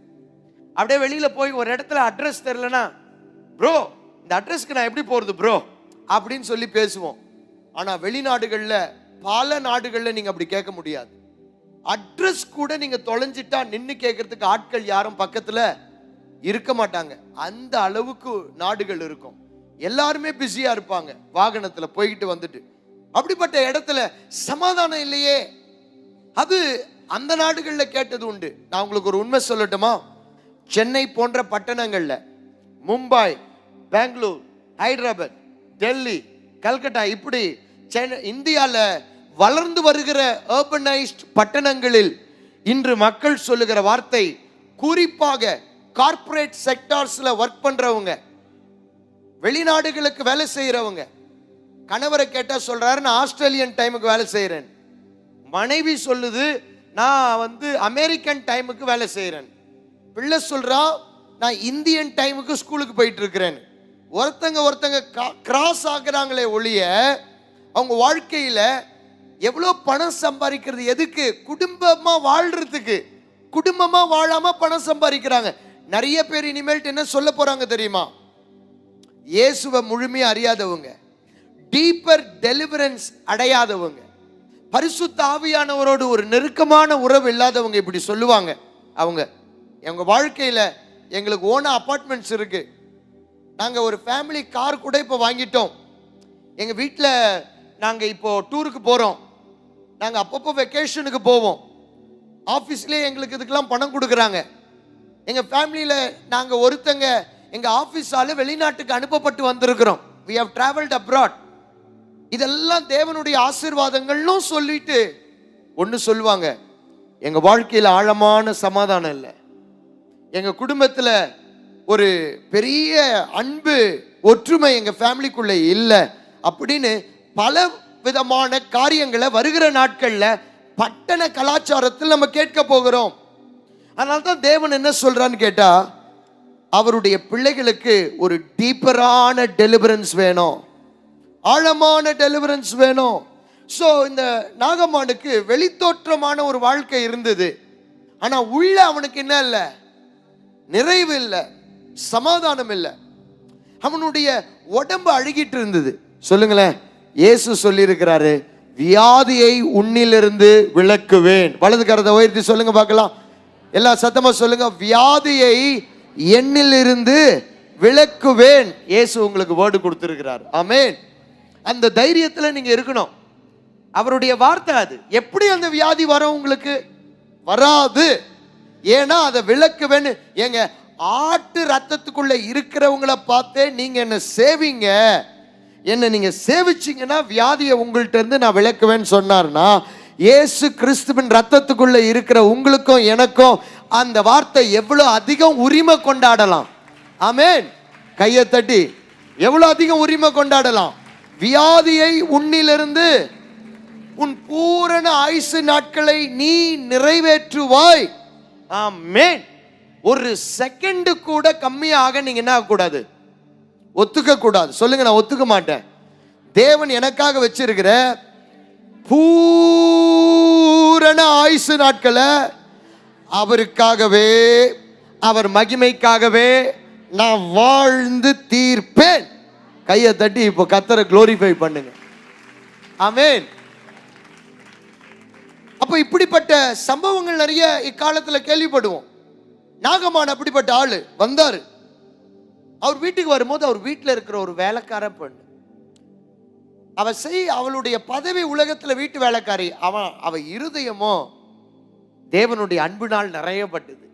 Speaker 1: அப்படியே வெளியில போய் ஒரு இடத்துல அட்ரஸ் தெரியலனா, ப்ரோ இந்த அட்ரஸ்க்கு நான் எப்படி போறது ப்ரோ அப்படின்னு சொல்லி பேசுவோம். ஆனா வெளிநாடுகள்ல, பல நாடுகள்ல நீங்க அப்படி கேட்க முடியாது. அட்ரஸ் கூட நீங்க தொலைஞ்சிட்டா நின்று கேட்கறதுக்கு ஆட்கள் யாரும் பக்கத்துல இருக்க மாட்டாங்க. அந்த அளவுக்கு நாடுகள் இருக்கும். எல்லாருமே பிஸியா இருப்பாங்க, வாகனத்துல போய்கிட்டு வந்துட்டு. அப்படிப்பட்ட இடத்துல சமாதானம் இல்லையே. அது அந்த நாடுகள்ல கேட்டது உண்டு. நான் உங்களுக்கு ஒரு உண்மை சொல்லட்டுமா? சென்னை போன்ற பட்டணங்கள்ல, மும்பை, பெங்களூர், ஹைதராபாத், டெல்லி, கல்கட்டா, இப்படி இந்தியால வளர்ந்து வருகிற அர்பனைஸ்ட் பட்டணங்களில் இன்று மக்கள் சொல்லுகிற வார்த்தை, குறிப்பாக கார்ப்பரேட் செக்டார்ஸ்ல ஒர்க் பண்றவங்க, வெளிநாடுகளுக்கு வேலை செய்யறவங்க, கணவரை கேட்டா சொல்றாரு, நான் ஆஸ்திரேலியன் டைமுக்கு வேலை செய்யறேன். மனைவி சொல்லுது, நான் அமெரிக்கன் டைமுக்கு வேலை செய்யறேன். பிள்ளை சொல்றா, நான் இந்தியன் டைமுக்கு ஸ்கூலுக்கு போயிட்டு இருக்கிறேன். ஒருத்தங்க கிராஸ் ஆகுறாங்களே ஒழிய அவங்க வாழ்க்கையில எவ்வளோ பணம் சம்பாதிக்கிறது எதுக்கு? குடும்பமா வாழ்றதுக்கு. குடும்பமா வாழாம பணம் சம்பாதிக்கிறாங்க. நிறைய பேர் இனிமேல் என்ன சொல்ல போறாங்க தெரியுமா? இயேசுவை முழுமையா அறியாதவங்க, டீப்பர் டெலிவரன்ஸ் அடையாதவங்க, பரிசுத்த ஆவியானவரோடு ஒரு நெருக்கமான உறவு இல்லாதவங்க இப்படி சொல்லுவாங்க. அவங்க எங்க வாழ்க்கையில எங்களுக்கு ஓன அபார்ட்மெண்ட்ஸ் இருக்கு, நாங்க ஒரு ஃபேமிலி கார் கூட இப்போ வாங்கிட்டோம், எங்க வீட்டில் நாங்க இப்போ டூருக்கு போறோம், நாங்க அப்பப்போ வெக்கேஷனுக்கு போவோம், ஆஃபீஸ்லேயே எங்களுக்கு இதுக்கெல்லாம் பணம் கொடுக்குறாங்க, எங்க ஃபேமிலியில நாங்க ஒருத்தங்க எங்க ஆஃபீஸால வெளிநாட்டுக்கு அனுப்பப்பட்டு வந்திருக்கிறோம், we have traveled abroad. இதெல்லாம் தேவனுடைய ஆசீர்வாதங்கள்னு சொல்லிட்டு ஒன்று சொல்லுவாங்க, எங்க வாழ்க்கையில் ஆழமான சமாதானம் இல்லை, எங்க குடும்பத்தில் ஒரு பெரிய அன்பு ஒற்றுமை எங்க ஃபேமிலிக்குள்ள இல்லை அப்படின்னு பல விதமான காரியங்களை வருகிற நாட்கள்ல பட்டண கலாச்சாரத்தில் நம்ம கேட்க போகிறோம். அதனால தான் தேவன் என்ன சொல்றான்னு கேட்டா, அவருடைய பிள்ளைகளுக்கு ஒரு டீப்பரான டெலிவரன்ஸ் வேணும், ஆழமான டெலிவரன்ஸ் வேணும். ஸோ இந்த நாகமானுக்கு வெளித்தோற்றமான ஒரு வாழ்க்கை இருந்தது, ஆனா உள்ள அவனுக்கு என்ன இல்லை? நிறைவு இல்லை, சமாதானம் இல்லை. அவனுடைய உடம்பு அழுகிட்டு இருந்தது. சொல்லுங்களேன், இயேசு சொல்லி இருக்கிறாரு, வியாதியை உன்னிலிருந்து விலக்குவேன். வலது கரத்தை உயர்த்தி சொல்லுங்க பார்க்கலாம், எல்லா சத்தமா சொல்லுங்க, வியாதியை என்னிலிருந்து விலக்குவேன். இயேசு உங்களுக்கு வேர்டு கொடுத்திருக்கிறார். ஆமென். அந்த தைரியத்துல நீங்க இருக்கணும். அவருடைய வார்த்தை அது. எப்படி அந்த வியாதி வரும்? உங்களுக்கு வராது. ஏன்னா அதை விலக்குவேன்னு. ஏங்க, ஆட்டு ரத்தத்துக்குள்ள இருக்கிறவங்களை பார்த்தே நீங்க என்ன சேவிங்க, என்ன நீங்க சேவிச்சீங்கன்னா வியாதியை உங்கள்ட்ட இருந்து நான் விலக்குவேன்னு சொன்னார்னா, இயேசு கிறிஸ்துவின் ரத்தத்துக்குள்ள இருக்கிற உங்களுக்கும் எனக்கும் அந்த வார்த்தை எவ்வளவு அதிகம் உரிமை கொண்டாடலாம். ஆமென். கையை தட்டி எவ்வளவு அதிகம் உரிமை கொண்டாடலாம். வியாதியை உன்னிலிருந்து உன் பூரண ஆயுசு நாட்களை நீ நிறைவேற்றுவாய். ஆமென். ஒரு செகண்ட் கூட கம்மியாக நீங்க என்ன ஆகக்கூடாது? ஒத்துக்க கூடாது. சொல்லுங்க, நான் ஒத்துக்க மாட்டேன். தேவன் எனக்காக வச்சிருக்கிற பூரண ஆயுசு நாட்களை அவருக்காகவே, அவர் மகிமைக்காகவே நான் வாழ்ந்து தீர்ப்பேன். கையை தட்டி இப்போ கர்த்தரை குளோரிஃபை பண்ணுங்க. ஆமென். அப்போ இப்படிப்பட்ட சம்பவங்கள் நிறைய இக்காலத்தில் கேள்விப்படுவோம். நாகமான் அப்படிப்பட்ட ஆளு வந்தாரு. அவர் வீட்டுக்கு வரும்போது அவர் வீட்டில் இருக்கிற ஒரு வேலைக்கார பெண், அவளுடைய பதவி உலகத்தில் வீட்டு வேலைக்காரி, அவ இருதயமோ தேவனுடைய அன்பினால் நிறையப்பட்டது.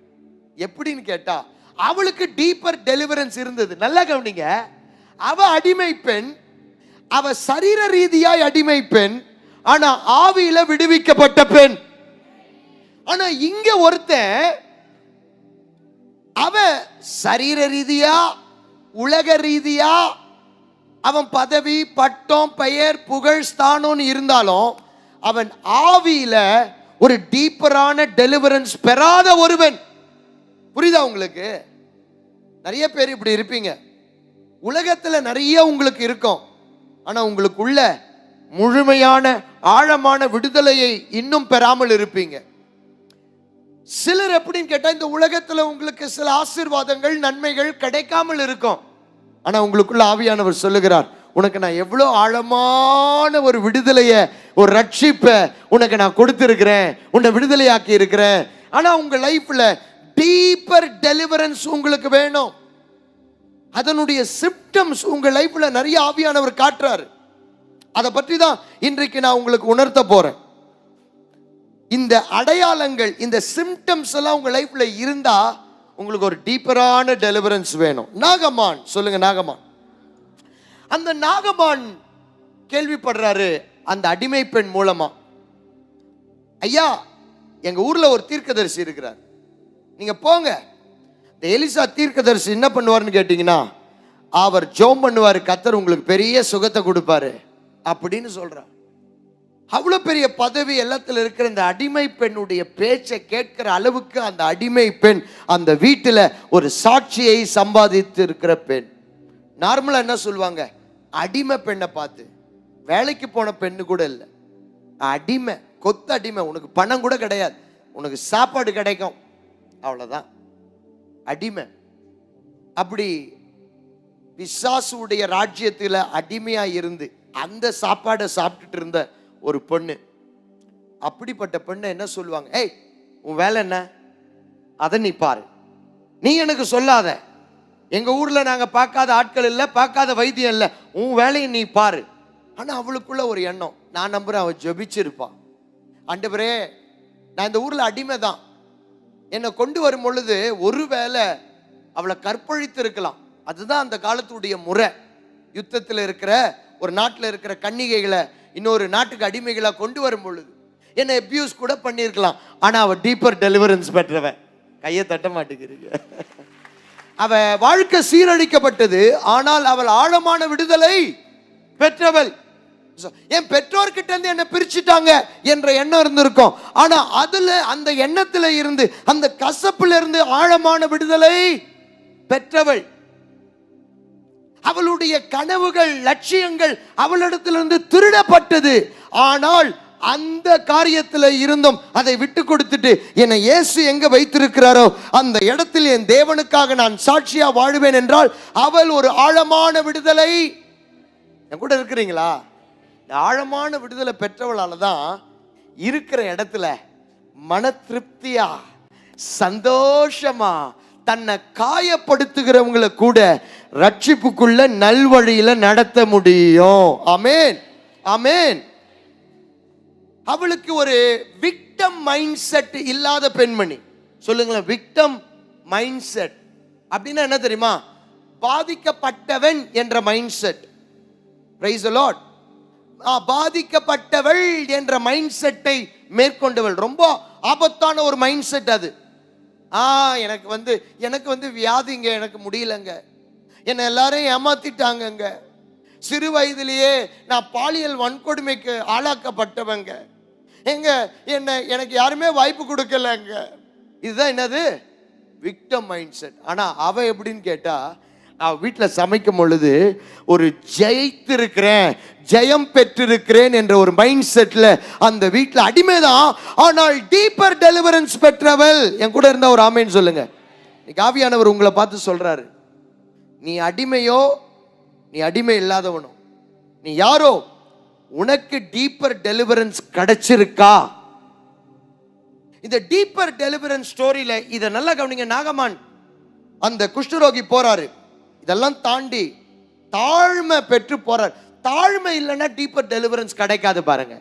Speaker 1: எப்படின்னு கேட்டா, அவளுக்கு டீப்பர் டெலிவரன்ஸ் இருந்தது. நல்லா கவனிங்க, அவ அடிமை பெண், அவ சரீர ரீதியாய் அடிமை பெண், ஆனா ஆவியில விடுவிக்கப்பட்ட பெண். ஆனா இங்க ஒருத்தன் அவன் சரீர ரீதியா உலக ரீதியா அவன் பதவி பட்டம் பெயர் புகழ் ஸ்தானம் இருந்தாலும் அவன் ஆவியில ஒரு டீப்பரான டெலிவரன்ஸ் பெறாத ஒருவன். புரியுதா உங்களுக்கு? நிறைய பேர் இப்படி இருப்பீங்க. உலகத்துல நிறைய உங்களுக்கு இருக்கும், ஆனா உங்களுக்குள்ள முழுமையான ஆழமான விடுதலையை இன்னும் பெறாமல் இருப்பீங்க. சிலர் எப்படின்னு கேட்டா, இந்த உலகத்துல உங்களுக்கு சில ஆசீர்வாதங்கள் நன்மைகள் கிடைக்காமல் இருக்கும், ஆனா உங்களுக்குள்ள ஆவியானவர் சொல்லுகிறார், உனக்கு நான் எவ்வளவு ஆழமான ஒரு விடுதலைய, ஒரு ரட்சிப்பை உனக்கு நான் கொடுத்திருக்கிறேன், உன்னை விடுதலையாக்கி இருக்கிறேன். ஆனா உங்க லைஃப்ல டீப்பர் டெலிவரன்ஸ் உங்களுக்கு வேணும். அதனுடைய சிம்டம்ஸ் உங்க லைஃப்ல நிறைய ஆவியானவர் காட்டுறாரு. அதை பற்றி தான் இன்றைக்கு நான் உங்களுக்கு உணர்த்த போறேன். இந்த அடையாளங்கள், இந்த சிம்டம்ஸ் எல்லாம் உங்க லைஃப்ல இருந்தா உங்களுக்கு ஒரு டீப்பரான டெலிவரன்ஸ் வேணும். நாகமான், சொல்லுங்க நாகமான். அந்த நாகமான் கேள்விப்படுறாரு அந்த அடிமை பெண் மூலமா, ஐயா எங்க ஊர்ல ஒரு தீர்க்கதரிசி இருக்கிறார், நீங்க போங்க. இந்த எலிசா தீர்க்கதரிசி என்ன பண்ணுவார்னு கேட்டீங்கன்னா, அவர் ஜெபம் பண்ணுவாரு, கர்த்தர் உங்களுக்கு பெரிய சுகத்தை கொடுப்பாரு அப்படின்னு சொல்றார். அவ்வளவு பெரிய பதவி எல்லாத்துல இருக்கிற இந்த அடிமை பெண்ணுடைய பேச்சை கேட்கிற அளவுக்கு அந்த அடிமை பெண் அந்த வீட்டில் ஒரு சாட்சியை சம்பாதித்து இருக்கிற பெண். நார்மலா என்ன சொல்லுவாங்க, அடிமை பெண்ணை பார்த்து. வேலைக்கு போன பெண்ணு கூட இல்லை, அடிமை, கொத்து அடிமை. உனக்கு பணம் கூட கிடையாது, உனக்கு சாப்பாடு கிடைக்கும், அவ்வளவுதான், அடிமை. அப்படி பிசாசுடைய ராஜ்யத்தில் அடிமையா இருந்து அந்த சாப்பாடை சாப்பிட்டுட்டு இருந்த ஒரு பொண்ணு. அப்படிப்பட்ட பெண்ணை என்ன சொல்லுவாங்க, ஏய் உன் வேலை என்ன, அதை நீ பாரு, நீ எனக்கு சொல்லாத, எங்க ஊர்ல நாங்க பார்க்காத ஆட்கள் இல்லை, பார்க்காத வைத்தியம் இல்லை, உன் வேலையை நீ பாரு. ஆனா அவளுக்குள்ள ஒரு எண்ணம், நான் நம்புறேன் அவள் ஜெபிச்சிருப்பான். ஆண்டவரே நான் இந்த ஊர்ல அடிமை தான், என்னை கொண்டு வரும் பொழுது ஒருவேளை அவளை கற்பழித்து இருக்கலாம். அதுதான் அந்த காலத்துடைய முறை. யுத்தத்தில் இருக்கிற ஒரு நாட்டில் இருக்கிற கன்னிகைகளை இன்னொரு நாட்டுக்கு அடிமைகளை கொண்டு வரும் பொழுது என்னை அபியூஸ் கூட பண்ணியிருக்கலாம். ஆனா அவ டீப்பர் டெலிவரன்ஸ் பெற்றவன். கையை தட்ட மாட்டேங்கிறீங்க. அவ வாழ்க்கை சீரழிக்கப்பட்டது, ஆனால் அவள் ஆழமான விடுதலை பெற்றவள். என் பெற்றோர்கிட்ட இருந்து என்ன பிரிச்சுட்டாங்க என்ற எண்ணம் இருந்திருக்கும். ஆனா அதுல அந்த எண்ணத்துல இருந்து, அந்த கசப்புல இருந்து ஆழமான விடுதலை பெற்றவள். அவளுடைய கனவுகள், லட்சியங்கள் அவளிடத்திலிருந்து திருடப்பட்டது. ஆனால் அந்த காரியத்தில் இருந்தும் அதை விட்டு கொடுத்துட்டு, என்னை இயேசு எங்க வைத்திருக்கிறாரோ அந்த இடத்தில் என் தேவனுக்காக நான் சாட்சியா வாழ்வேன் என்றால் அவள் ஒரு ஆழமான விடுதலை. என் கூட இருக்கிறீங்களா? ஆழமான விடுதலை பெற்றவளால தான் இருக்கிற இடத்துல மன திருப்தியா, சந்தோஷமா, தன்னை காயப்படுத்துகிறவங்களை கூட ரட்சிப்புக்குள்ள நல்வழியில நடத்த முடியும். ஆமென், ஆமென். அவளுக்கு ஒரு விக்டம் மைண்ட் செட் இல்லாத பெண்மணி. சொல்லுங்களேன், விக்டம் மைண்ட் செட் அப்படின்னா என்ன தெரியுமா? பாதிக்கப்பட்டவன் என்ற mindset. Praise the Lord. பாதிக்கப்பட்டவள் என்ற மைண்ட் செட்டை மேற்கொண்டவள். ரொம்ப ஆபத்தான ஒரு மைண்ட் செட் அது. எனக்கு வந்து வியாதிங்க, எனக்கு முடியலங்க, என்னை எல்லாரும் ஏமாத்திட்டாங்கங்க, சிறு வயதிலேயே நான் பாலியல் வன்கொடுமைக்கு ஆளாக்கப்பட்டவங்க, எனக்கு யாருமே வாய்ப்பு கொடுக்கலங்க. இதுதான் என்னது? Victim mind set. ஆனா அவ எப்படின்னு கேட்டா, அவ வீட்டில் சமைக்கும் பொழுது ஒரு ஜெயித்திருக்கிறேன், ஜெயம் பெற்றிருக்கிறேன் என்ற ஒரு மைண்ட் செட்ல அந்த வீட்டில் அடிமைதான், ஆனால் டீப்பர் டெலிவரன்ஸ் பெற்றவள். என் கூட இருந்தா ஒரு ஆமேன்னு சொல்லுங்க. ஆவியானவர் உங்களை பார்த்து சொல்றாரு, நீ அடிமையோ நீ அடிமை இல்லாதவனோ, நீ யாரோ, உனக்கு டீப்பர் டெலிவரன்ஸ் கிடைச்சிருக்கா? இந்த டீப்பர் டெலிவரன்ஸ் ஸ்டோரியில இதை நல்லா கவனிங்க. நாகமான் அந்த குஷ்டரோகி போறாரு, இதெல்லாம் தாண்டி தாழ்மை பெற்று போறார். தாழ்மை இல்லைன்னா டீப்பர் டெலிவரன்ஸ் கிடைக்காது பாருங்க.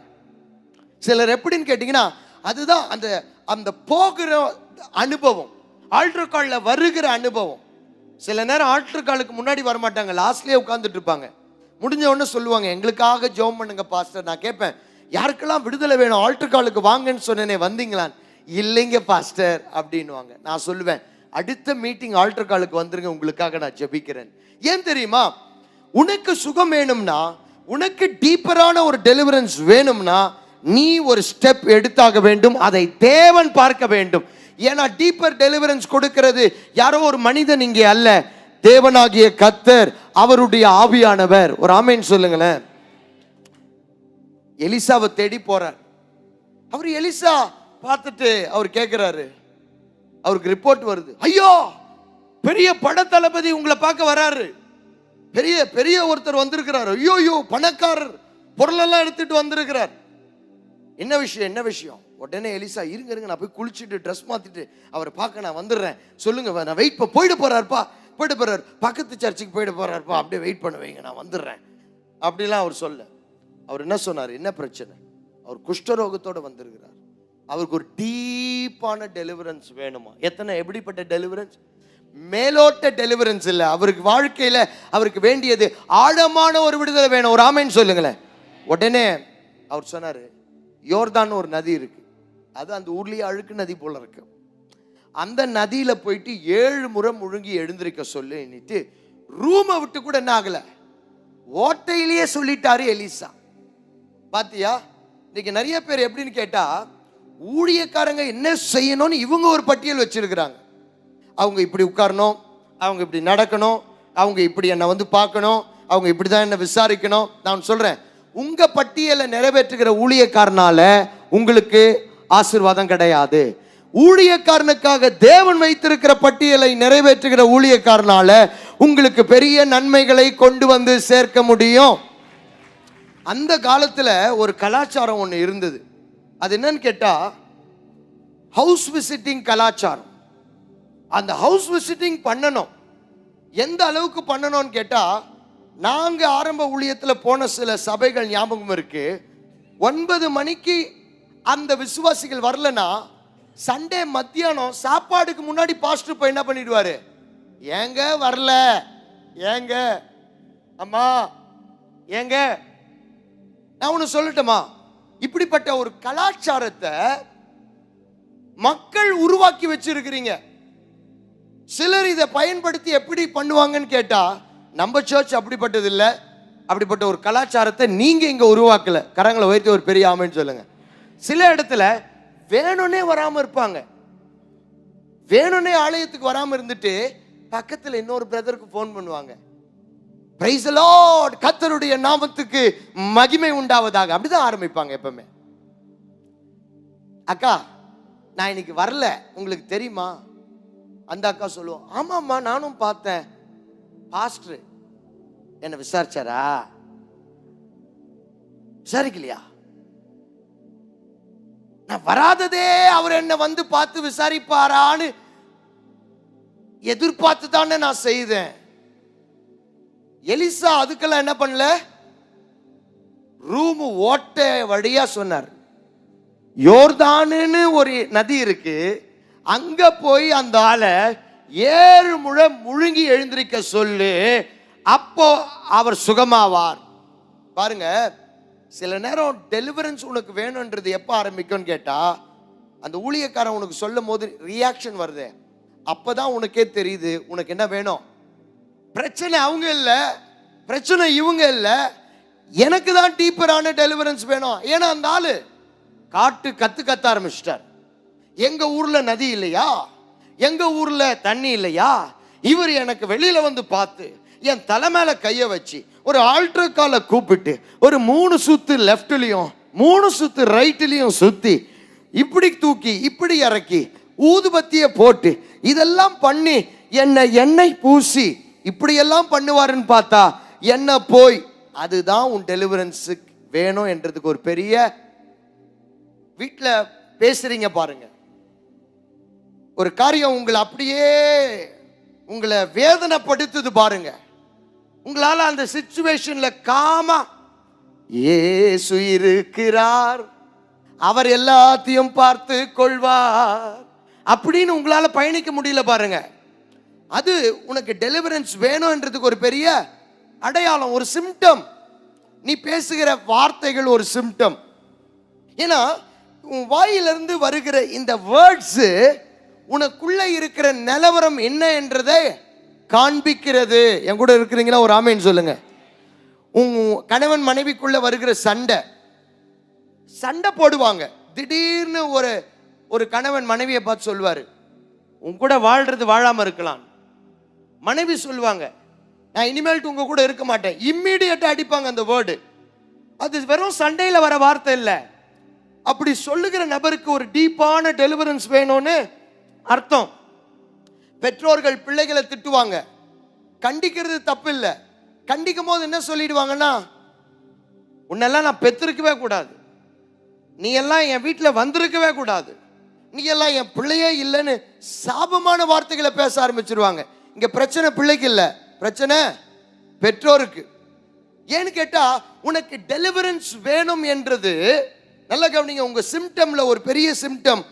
Speaker 1: சிலர் எப்படின்னு கேட்டீங்கன்னா, அதுதான் அந்த அந்த போகிற அனுபவம், ஆல்டர் கால்ல வருகிற அனுபவம். சில நேரம் ஆல்டர் காலுக்கு முன்னாடி வரமாட்டாங்க, லாஸ்ட்லயே உட்கார்ந்துட்டு இருப்பாங்க. முடிஞ்ச உடனே சொல்லுவாங்க, எங்களுக்காக ஜெபம் பண்ணுங்க பாஸ்டர். நான் கேட்பேன், யாருக்கெல்லாம் விடுதலை வேணும் ஆல்டர் காலுக்கு வாங்கன்னு சொன்னேனே, வந்தீங்களான்? இல்லைங்க பாஸ்டர் அப்படின்வாங்க. நான் சொல்லுவேன், அடுத்த மீட்டிங் ஆல்டர் காலுக்கு வந்துருங்க, உங்களுக்காக நான் ஜெபிக்கிறேன். ஏன் தெரியுமா? உனக்கு சுகம் வேணும்னா, உனக்கு டீப்பரான ஒரு டெலிவரன்ஸ் வேணும்னா நீ ஒரு ஸ்டெப் எடுத்தாக வேண்டும். அதை தேவன் பார்க்க வேண்டும். ஏன்னா டீப்பர் டெலிவரன்ஸ் கொடுக்கிறது யாரோ ஒரு மனிதன் இங்கே அல்ல, தேவனாகிய கர்த்தர், அவருடைய ஆவியானவர். ஒரு ஆமென் சொல்லுங்களேன். எலிசாவை தேடி போறார். அவர் எலிசா பார்த்துட்டு அவர் கேட்கிறாரு, அவருக்கு ரிப்போர்ட் வருது, ஐயோ பெரிய பட தளபதி உங்களை பார்க்க வராரு, பெரிய பெரிய ஒருத்தர் வந்திருக்கிறார், ஐயோ பணக்காரர், பொருளெல்லாம் எடுத்துட்டு வந்திருக்கிறார். என்ன விஷயம், என்ன விஷயம்? உடனே எலிசா, இருங்க நான் போய் குளிச்சுட்டு ட்ரெஸ் மாத்திட்டு அவரை பார்க்க நான் வந்துடுறேன், சொல்லுங்க, நான் வெயிட் போயிட்டு போறாருப்பா, போயிட்டு போறாரு, பக்கத்து சர்ச்சுக்கு போயிட்டு போறாருப்பா, அப்படியே வெயிட் பண்ண வைங்க, நான் வந்துடுறேன் அப்படிலாம் அவர் சொல்ல. அவர் என்ன சொன்னார், என்ன பிரச்சனை? அவர் குஷ்டரோகத்தோடு வந்திருக்கிறார், அவருக்கு ஒரு டீப்பான டெலிவரன்ஸ் வேணுமா? எப்படிப்பட்ட டெலிவரன்ஸ்? மேலோட்ட டெலிவரன்ஸ் இல்லை, அவருக்கு வாழ்க்கையில அவருக்கு வேண்டியது ஆழமான ஒரு விடுதலை வேணும். ஒரு ஆமென் சொல்லுங்களேன். உடனே அவர் சொன்னாரு, யோர்தான் ஒரு நதி இருக்கு, அது அந்த ஊர்லயே அழுக்கு நதி போல இருக்கு, அந்த நதியில போயிட்டு 7 முறை முழுங்கி எழுந்திருக்க சொல்லிட்டு ரூமை விட்டு கூட என்ன ஆகல, ஓட்டையிலேயே சொல்லிட்டாரு எலிசா. பாத்தியா, இன்னைக்கு நிறைய பேர் எப்படின்னு கேட்டா, ஊழியக்காரங்க என்ன செய்யணும்னு இவங்க ஒரு பட்டியல் வச்சிருக்கிறாங்க. அவங்க இப்படி உட்காரணும், அவங்க இப்படி நடக்கணும், அவங்க இப்படி என்னை வந்து பார்க்கணும், அவங்க இப்படி தான் என்னை விசாரிக்கணும். நான் சொல்றேன், உங்க பட்டியலை நிறைவேற்றுகிற ஊழியக்காரனால உங்களுக்கு ஆசீர்வாதம் கிடையாது. ஊழியக்காரனுக்காக தேவன் வைத்திருக்கிற பட்டியலை நிறைவேற்றுகிற ஊழியக்காரனால உங்களுக்கு பெரிய நன்மைகளை கொண்டு வந்து சேர்க்க முடியும். அந்த காலத்துல ஒரு கலாச்சாரம் ஒன்று இருந்தது. அது என்னன்னு கேட்டா ஹவுஸ் விசிட்டிங் கலாச்சாரம். அந்த ஹவுஸ் விசிட்டிங் பண்ணணும். எந்த அளவுக்கு பண்ணணும்னு கேட்டா, நாங்க ஆரம்ப ஊழியத்துல போன சில சபைகள் ஞாபகம் இருக்கு. 9 மணிக்கு அந்த விசுவாசிகள் வரலனா, சண்டே மத்தியானம் சாப்பாடுக்கு முன்னாடி பாஸ்டர் போய் என்ன பண்ணிடுவாரு, ஏங்க வரல, ஏங்க அம்மா, ஏங்க. நான் ஒன்று சொல்லட்டுமா, இப்படிப்பட்ட ஒரு கலாச்சாரத்தை மக்கள் உருவாக்கி வச்சிருக்கிறீங்க. சிலர் இதை பயன்படுத்தி எப்படி பண்ணுவாங்கன்னு கேட்டா, நம்ம சர்ச் அப்படிப்பட்டது இல்லை. அப்படிப்பட்ட ஒரு கலாச்சாரத்தை நீங்க இங்க உருவாக்கல. கரங்களை உயர்த்தி ஒரு பெரிய ஆமென்னு சொல்லுங்க. சில இடத்துல வேணும்னே வராம இருப்பாங்க. வேணும்னே ஆலயத்துக்கு வராம இருந்துட்டு பக்கத்துல இன்னொரு பிரதருக்கு போன் பண்ணுவாங்க, பிரைஸ் தி லார்ட், கர்த்தருடைய நாமத்துக்கு மகிமை உண்டாவதாக. அப்படிதான் ஆரம்பிப்பாங்க எப்பவுமே. அக்கா நான் இன்னைக்கு வரல, உங்களுக்கு தெரியுமா? அந்த அக்கா சொல்லுவோம், ஆமாம்மா நானும் பார்த்தேன், பாஸ்டர் என்ன விசாரிச்சாரா? விசாரிக்கலையா? நான் வராததே அவர் என்ன வந்து பார்த்து விசாரிப்பாரான்னு எதிர்பார்த்து தானே நான் செய்தேன். எலிசா அதுக்கெல்லாம் என்ன பண்ணல, ரூம் ஓட்ட வழியா சொன்னார், யோர்தானுன்னு ஒரு நதி இருக்கு, அங்க போய் அந்த ஆளை 7 முறை முழுங்கி எழுந்திருக்க சொல்லு, அப்போ அவர் சுகமாவார். பாருங்க, சில நேரம் டெலிவரன்ஸ் உனக்கு வேணும்ன்றது எப்போ ஆரம்பிக்கும்னு கேட்டா, அந்த ஊழியக்காரன் உனக்கு சொல்லும் போது ரியாக்ஷன் வருது, அப்பதான் உனக்கே தெரியுது உனக்கு என்ன வேணும். பிரச்சனை அவங்க இல்ல, பிரச்சனை இவங்க இல்ல, எனக்கு தான் டீப்பரான டெலிவரன்ஸ் வேணும். ஏன்னா அந்த ஆளு கத்த ஆரம்பிச்சிட்டார். எங்க ஊர்ல நதி இல்லையா, எங்க ஊர்ல தண்ணி இல்லையா, இவர் எனக்கு வெளியில வந்து பார்த்து என் தலை மேல கைய வச்சு ஒரு ஆல்டர் காலை கூப்பிட்டு ஒரு 3 சுத்து லெஃப்ட்லயும் 3 சுத்து ரைட்லயும் சுத்தி இப்படி தூக்கி இப்படி இறக்கி ஊதுபத்திய போட்டு இதெல்லாம் பண்ணி என்ன எண்ணெய் பூசி இப்படியெல்லாம் பண்ணுவாருன்னு பார்த்தா என்ன போய் அதுதான் உன் டெலிவரன்ஸுக்கு வேணும் என்றதுக்கு ஒரு பெரிய வீட்டில் பேசுறீங்க பாருங்க. ஒரு காரியம் உங்களை அப்படியே உங்களை வேதனைப்படுத்துது பாருங்க. உங்களால அந்த சிச்சுவேஷன்ல காமா இயேசு இருக்கிறார், அவர் எல்லாத்தையும் பார்த்து கொள்வார் அப்படின்னு உங்களால பயணிக்க முடியல பாருங்க. அது உனக்கு டெலிவரன்ஸ் வேணும்ன்றதுக்கு ஒரு பெரிய அடையாளம், ஒரு சிம்டம். நீ பேசுகிற வார்த்தைகள் ஒரு சிம்டம். ஏன்னா உன் வாயிலிருந்து வருகிற இந்த வேர்ட்ஸ் உனக்குள்ள இருக்கிற நிலவரம் என்ன என்றதை காண்பிக்கிறது. என் கூட இருக்கிறீங்களா? ஒரு ஆமேன்னு சொல்லுங்க. உன் கணவன் மனைவிக்குள்ள வருகிற சண்டை போடுவாங்க. திடீர்னு ஒரு கணவன் மனைவியை பார்த்து சொல்வாரு, உன் கூட வாழ்றது வாழாம இருக்கலாம். மனைவி சொல்லுவாங்க, நான் இனிமேல்ட்டு உங்க கூட இருக்க மாட்டேன். இம்மீடியட்டா அடிப்பாங்க அந்த வேர்டு. அது வெறும் சண்டையில வர வார்த்தை இல்லை. அப்படி சொல்லுகிற நபருக்கு ஒரு டீப்பான டெலிவரன்ஸ் வேணும்னு அர்த்தம். பெற்றோர்கள் பிள்ளைகளை திட்டுவாங்க, கண்டிக்கிறது தப்பு இல்லை. கண்டிக்கும் போது என்ன சொல்லிடுவாங்கன்னா, உன்னெல்லாம் நான் பெற்றிருக்கவே கூடாது, நீ எல்லாம் என் வீட்டில் வந்திருக்கவே கூடாது, நீ எல்லாம் என் பிள்ளையே இல்லைன்னு சாபமான வார்த்தைகளை பேச ஆரம்பிச்சிருவாங்க. இங்க பிரச்சனை பிள்ளைக்கு இல்லை, பிரச்சனை பெற்றோருக்கு. ஏன்னு கேட்டா உனக்கு டெலிவரன்ஸ் வேணும் என்றது, நல்ல கவனிங்க, உங்க சிம்டம்ல ஒரு பெரிய சிம்டம்,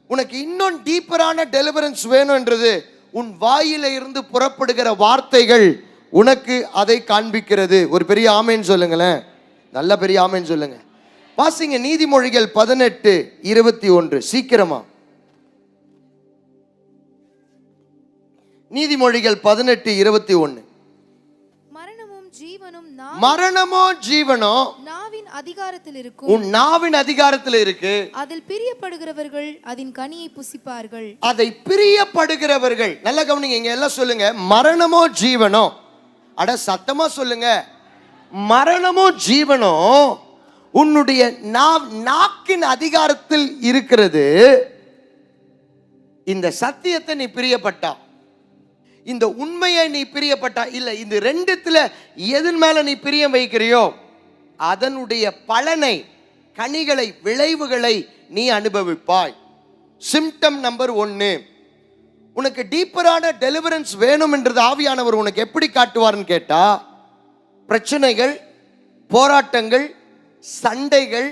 Speaker 1: உனக்கு இன்னும் டீப்பரான டெலிவரன்ஸ் வேணும் என்றது உன் வாயில இருந்து புறப்படுகிற வார்த்தைகள் உனக்கு அதை காண்பிக்கிறது. ஒரு பெரிய ஆமேன்னு சொல்லுங்களேன், நல்ல பெரிய ஆமேன்னு சொல்லுங்க. வாசிங்க நீதிமொழிகள் 18:21. சீக்கிரமா நீதிமொழிகள் 18:21. மரணமோ ஜீவனோ
Speaker 3: நாவின் அதிகாரத்தில் இருக்கும்.
Speaker 1: உன் நாவின் அதிகாரத்தில் இருக்கு.
Speaker 3: அதில் பிரியப்படுகிறவர்கள் அதன் கனியை புசிப்பார்கள்.
Speaker 1: அதை பிரியப்படுகிறவர்கள், நல்ல கவனிங்க, இங்க எல்லாம் சொல்லுங்க. மரணமோ ஜீவனோ அட சத்தமா சொல்லுங்க. மரணமும் ஜீவனும் உன்னுடைய நாக்கின் அதிகாரத்தில் இருக்கிறது. இந்த சத்தியத்தை நீ பிரியப்பட்டா, இந்த உண்மையை நீ பிரியப்பட்டா, இல்ல இந்த ரெண்டுத்துல எதன் மேல நீ பிரியம் வைக்கிறியோ அதனுடைய பலனை, கனிகளை, விளைவுகளை நீ அனுபவிப்பாய். Symptom number 1. உனக்கு டீப்பரான டெலிவரன்ஸ் வேணும் என்றது ஆவியானவர் உனக்கு எப்படி காட்டுவார்னு கேட்டா, பிரச்சனைகள், போராட்டங்கள், சண்டைகள்,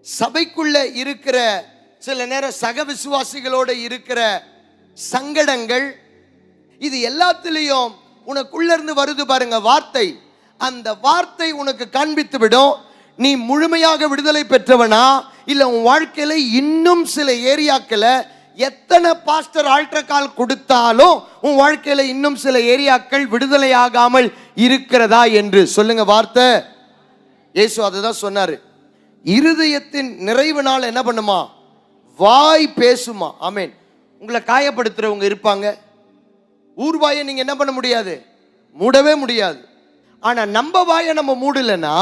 Speaker 1: சபைக்குள்ள இருக்கிற சில நேரம் சக விசுவாசிகளோட இருக்கிற சங்கடங்கள், இது எல்லாத்திலையும் உனக்குள்ள இருந்து வருது பாருங்க வார்த்தை. அந்த வார்த்தை உனக்கு காண்பித்து விடும் நீ முழுமையாக விடுதலை பெற்றவனா, இல்ல உன் வாழ்க்கையில இன்னும் சில ஏரியாக்கள எத்தனை பாஸ்டர் ஆல்டர்கால் கொடுத்தாலும் உன் வாழ்க்கையில இன்னும் சில ஏரியாக்கள் விடுதலை ஆகாமல் இருக்கிறதா என்று சொல்லுங்க வார்த்தை. இயேசு அதுதான் சொன்னாரு. இருதயத்தின் நிறைவினால் என்ன பண்ணுமா? வாய் பேசுமா. ஆமென். உங்களை காயப்படுத்துறவங்க இருப்பாங்க. ஊர்வாயை நீங்க என்ன பண்ண முடியாது? மூடவே முடியாது. ஆனா நம்ம வாயை நம்ம மூடலன்னா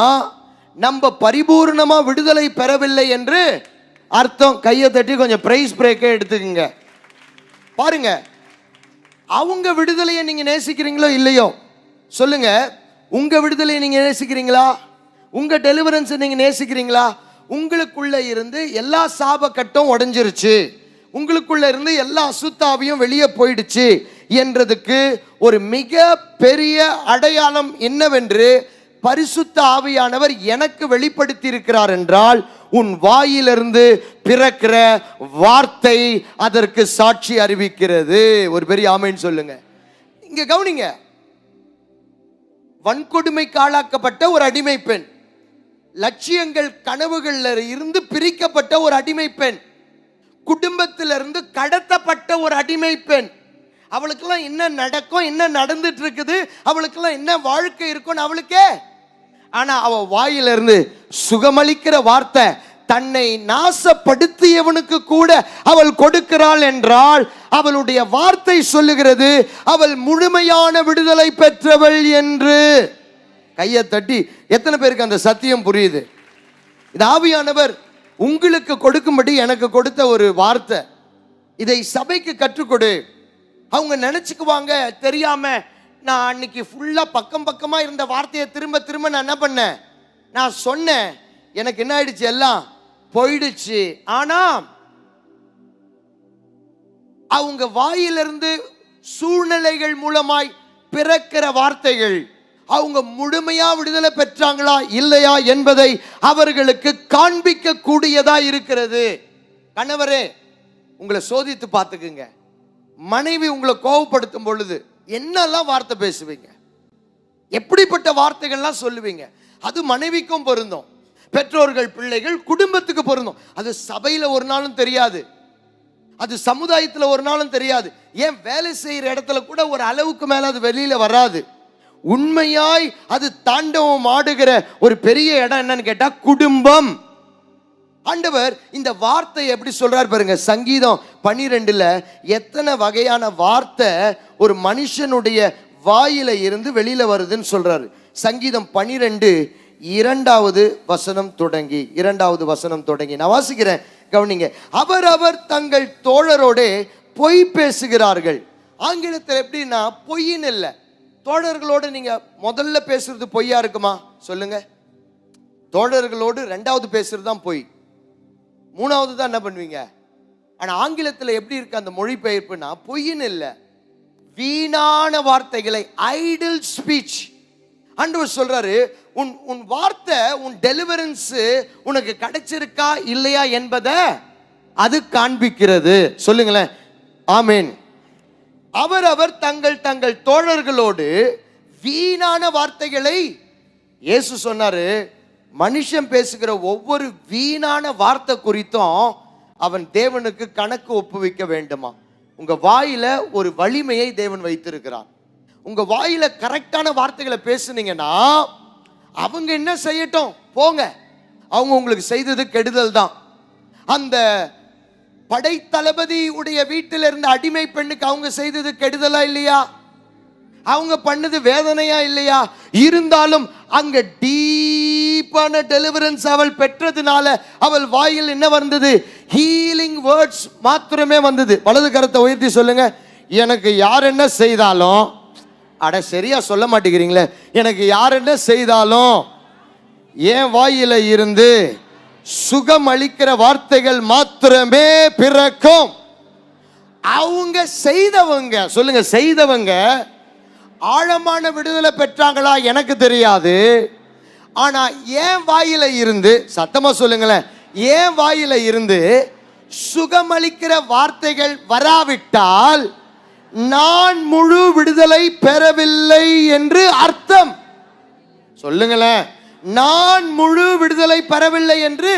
Speaker 1: நம்ம பரிபூர்ணமா விடுதலை பெறவில்லை என்று அர்த்தம். கையை தட்டி கொஞ்சம் பிரைஸ் பிரேக்கே எடுத்துக்கங்க. பாருங்க, அவங்க விடுதலையை நீங்க நேசிக்கிறீங்களோ இல்லையோ சொல்லுங்க. உங்க விடுதலையை நீங்க நேசிக்கிறீங்களா? உங்க டெலிவரன்ஸ் நீங்க நேசிக்கிறீங்களா? உங்களுக்குள்ள இருந்து எல்லா சாப கட்டும் உடைஞ்சிருச்சு, உங்களுக்குள்ள இருந்து எல்லா அசுத்தாவியும் வெளியே போயிடுச்சு என்றதுக்கு ஒரு மிக பெரிய அடையாளம் என்னவென்று பரிசுத்த ஆவியானவர் எனக்கு வெளிப்படுத்தி இருக்கிறார் என்றால், உன் வாயிலிருந்து பிறக்கிற வார்த்தை அதற்கு சாட்சி அறிவிக்கிறது. ஒரு பெரிய ஆமென் சொல்லுங்க. இங்க கவனிங்க, வன்கொடுமைக்கு ஆளாக்கப்பட்ட ஒரு அடிமை பெண், லட்சியங்கள் கனவுகள்ல இருந்து பிரிக்கப்பட்ட ஒரு அடிமை பெண், குடும்பத்திலிருந்து கடத்தப்பட்ட ஒரு அடிமை பெண், அவளுக்கெல்லாம் என்ன நடக்கும், என்ன நடந்துட்டு இருக்குது, அவளுக்கெல்லாம் என்ன வாழ்க்கை இருக்கும்னு அவளுக்கே. ஆனா அவ வாயிலிருந்து சுகமளிக்கிற வார்த்தை தன்னை நாசப்படுத்தியவனுக்கு கூட அவள் கொடுக்கிறாள் என்றால், அவளுடைய வார்த்தை சொல்லுகிறது அவள் முழுமையான விடுதலை பெற்றவள் என்று. கையை தட்டி எத்தனை பேருக்கு அந்த சத்தியம் புரியுது? இது ஆவியானவர் உங்களுக்கு கொடுக்கும்படி எனக்கு கொடுத்த ஒரு வார்த்தை. இதை சபைக்கு கற்றுக்கொடு. அவங்க நினைச்சுக்குவாங்க தெரியாம, நான் அன்னைக்கு ஃபுல்லா பக்கம் பக்கமா இருந்த வார்த்தையை திரும்ப திரும்ப நான் என்ன பண்ணேன், நான் சொன்னேன், எனக்கு என்ன ஆயிடுச்சு, எல்லாம் போயிடுச்சு. ஆனா அவங்க வாயிலிருந்து சூழ்நிலைகள் மூலமாய் பிறக்கிற வார்த்தைகள் அவங்க முழுமையா விடுதலை பெற்றாங்களா இல்லையா என்பதை அவர்களுக்கு காண்பிக்க கூடியதா இருக்கிறது. கணவரே, உங்களை சோதித்து பார்த்துக்குங்க. மனைவி உங்களை கோபப்படுத்தும் பொழுது என்னெல்லாம் வார்த்தை பேசுவீங்க, எப்படிப்பட்ட வார்த்தைகள்லாம் சொல்லுவீங்க? அது மனைவிக்கும் பொருந்தும், பெற்றோர்கள், பிள்ளைகள், குடும்பத்துக்கு பொருந்தும். அது சபையில ஒரு நாளும் தெரியாது, அது சமுதாயத்தில் ஒரு நாளும் தெரியாது, ஏன் வேலை செய்யற இடத்துல கூட ஒரு அளவுக்கு மேல அது வெளியில வராது. உண்மையாய் அது தாண்டவம் ஆடுகிற ஒரு பெரிய இடம் என்னன்னு கேட்டா குடும்பம். ஆண்டவர் இந்த வார்த்தை எப்படி சொல்றார் பாருங்க. சங்கீதம் 12ல எத்தனை வகையான வார்த்தை ஒரு மனுஷனுடைய வாயில இருந்து வெளியில வருதுன்னு சொல்றாரு. சங்கீதம் 12 2வது வசனம் தொடங்கி நான் வாசிக்கிறேன், கவனிங்க. அவரவர் தங்கள் தோழரோட பொய் பேசுகிறார்கள். ஆங்கிலத்தில் எப்படின்னா பொய்ன்னு இல்லை, தோழர்களோடு நீங்க முதல்ல பேசுறது பொய்யா இருக்குமா சொல்லுங்க? தோழர்களோடு 2வது பேசுறது தான் பொய், 3வது தான் என்ன பண்ணுவீங்க? ஆனா ஆங்கிலத்தில் எப்படி இருக்கு அந்த மொழிபெயர்ப்புனா, பொய்ன்னு இல்லை, வீணான வார்த்தைகளை, ஐடில் ஸ்பீச். ஆண்டவர் சொல்றாரு, உன் வார்த்தை, உன் டெலிவரன்ஸ் உனக்கு கிடைச்சிருக்கா இல்லையா என்பதை அது காண்பிக்கிறது. சொல்லுங்களேன் ஆமென். அவரவர் தங்கள் தங்கள் தோழர்களோடு வீணான வார்த்தைகளை, இயேசு சொன்னாரு, மனுஷன் பேசுகிற ஒவ்வொரு வீணான வார்த்தை குறித்தும் அவன் தேவனுக்கு கணக்கு ஒப்புவிக்க வேண்டுமா. உங்க வாயில ஒரு வலிமையை தேவன் வைத்திருக்கிறார். உங்க வாயில கரெக்டான வார்த்தைகளை பேசுனீங்கன்னா அவங்க என்ன செய்யட்டும் போங்க, அவங்க உங்களுக்கு செய்தது கெடுதல் தான். அந்த படைத்தளபதி உடைய வீட்டில் இருந்த அடிமை பெண்ணுக்கு அவங்க செய்தது கெடுதலா இல்லையா? அவங்க பண்ணது வேதனையா இல்லையா? இருந்தாலும் அங்க டீப்பான டெலிவரன்ஸ் அவள் பெற்றதுனால அவள் வாயில் என்ன வந்தது? ஹீலிங் வேர்ட்ஸ் மாத்திரமே வந்தது. வலது கரத்தை உயர்த்தி சொல்லுங்க, எனக்கு யார் என்ன செய்தாலும், அட சரியா சொல்ல மாட்டேங்கிறீங்களே, எனக்கு யார் என்ன செய்தாலும் என் வாயில இருந்து சுகம் அளிக்கிற வார்த்தைகள் மாத்திரமே பிறக்கும். அவங்க செய்தவங்க, சொல்லுங்க, செய்தவங்க ஆழமான விடுதலை பெற்றாங்களா எனக்கு தெரியாது. ஆனா என் வாயில இருந்து, சத்தமா சொல்லுங்களேன், என் வாயில இருந்து சுகமளிக்கிற வார்த்தைகள் வராவிட்டால் நான் முழு விடுதலை பெறவில்லை என்று அர்த்தம். சொல்லுங்களேன், நான் முழு விடுதலை பெறவில்லை என்று.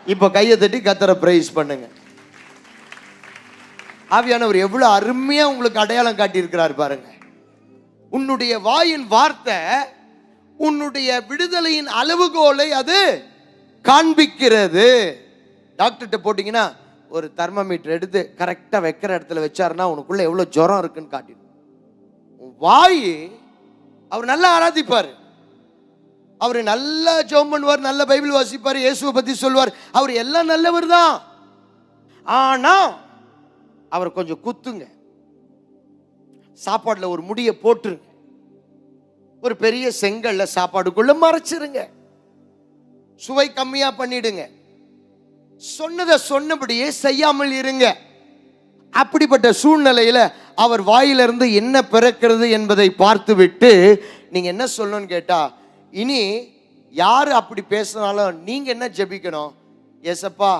Speaker 1: இப்ப கையை தட்டி கர்த்தரை பிரைஸ் பண்ணுங்க. ஆவியானவர் எவ்வளவு அருமையா உங்களுக்கு அடையாளம் காட்டி இருக்கிறார் பாருங்க. உன்னுடைய வாயின் வார்த்தை உன்னுடைய விடுதலையின் அளவுகோலை அது காண்பிக்கிறது. டாக்டர்கிட்ட போட்டீங்கன்னா ஒரு தெர்மோமீட்டர் எடுத்து கரெக்டா வைக்கிற இடத்துல வச்சாருன்னா உனக்குள்ள எவ்வளவு ஜுரம் இருக்குன்னு காட்டிடும். வாய் அவர் நல்லா ஆராதிப்பார், அவர் நல்லா ஜெபம் பண்ணுவார், நல்ல பைபிள் வாசிப்பார், இயேசுவை பத்தி சொல்வார், அவர் எல்லாம் நல்லவர் தான். ஆனா அவர் கொஞ்சம் குத்துங்க, சாப்பாடுல ஒரு முடியை போட்டுருங்க, ஒரு பெரிய செங்கல்ல சாப்பாடுக்குள்ள மறைச்சிருங்க, சுவை கம்மியா பண்ணிடுங்க, சொன்னதை சொன்னபடியே செய்யாமல் இருங்க. அப்படிப்பட்ட சூழ்நிலையில அவர் வாயிலிருந்து என்ன பிறக்கிறது என்பதை பார்த்து விட்டு நீங்க என்ன சொல்லணும்னு கேட்டா, இனி யாரு அப்படி பேசினாலும் நீங்க என்ன ஜெபிக்கணும்? ஏசப்பா,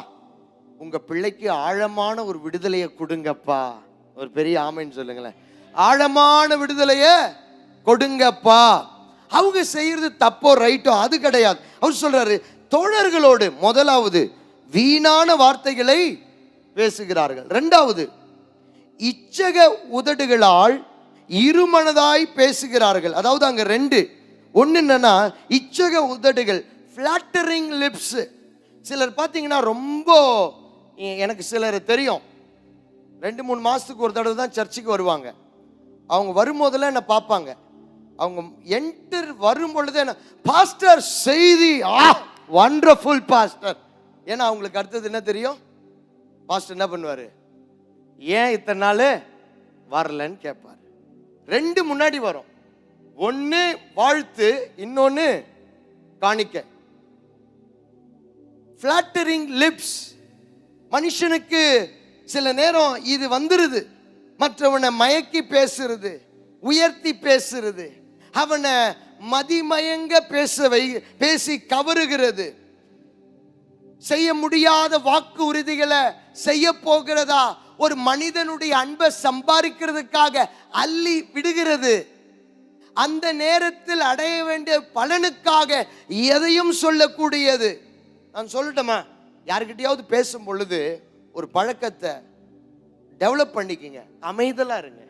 Speaker 1: உங்க பிள்ளைக்கு ஆழமான ஒரு விடுதலையை கொடுங்கப்பா. ஒரு பெரிய ஆமைன்னு சொல்லுங்களேன். ஆழமான விடுதலையை கொடுங்கப்பா. அவங்க செய்யறது தப்போ ரைட்டோ அது கிடையாது. அவர் சொல்றாரு, தோழர்களோடு முதலாவது வீணான வார்த்தைகளை பேசுகிறார்கள், இரண்டாவது இச்சக உதடுகளால் இருமனதாய் பேசுகிறார்கள். அதாவது அங்க ரெண்டு, ஒன்னு என்னன்னா இச்சக உதடுகள், ஃபிளாட்டரிங் லிப்ஸ். சிலர் பார்த்தீங்கன்னா ரொம்ப, எனக்கு சிலர் தெரியும், 2-3 மாசத்துக்கு ஒரு தடவை தான் சர்ச்சுக்கு வருவாங்க. அவங்க வரும்போதெல்லாம் என்ன பார்ப்பாங்க, அவங்க என்டர் வரும் பொழுது என்ன, பாஸ்டர் செய்தி வண்டர்ஃபுல் பாஸ்டர். ஏன்னா அவங்களுக்கு அடுத்தது என்ன தெரியும்? பாஸ்டர் என்ன பண்ணுவாரு, ஏன் இத்தனை நாள் வரலன்னு கேட்பாரு. 2 முன்னாடி வரும், ஒன்னு வாழ்த்து, இன்னொன்னு காணிக்க. ஃபிளாட்டரிங் லிப்ஸ். மனுஷனுக்கு சில நேரம் இது வந்துருது, மற்றவனை மயக்கி பேசுறது, உயர்த்தி பேசுறது, அவனை மதிமயங்க பேசி கவருகிறது, செய்ய முடியாத வாக்கு உறுதிகளை செய்ய போகிறதா, ஒரு மனிதனுடைய அன்பை சம்பாதிக்கிறதுக்காக அள்ளி விடுகிறது. அந்த நேரத்தில் அடைய வேண்டிய பலனுக்காக எதையும் சொல்லக்கூடியது. நான் சொல்லட்டுமா, யாருக்கிட்டையாவது பேசும் பொழுது ஒரு பழக்கத்தை டெவலப் பண்ணிக்கங்க, அமைதலா இருங்க.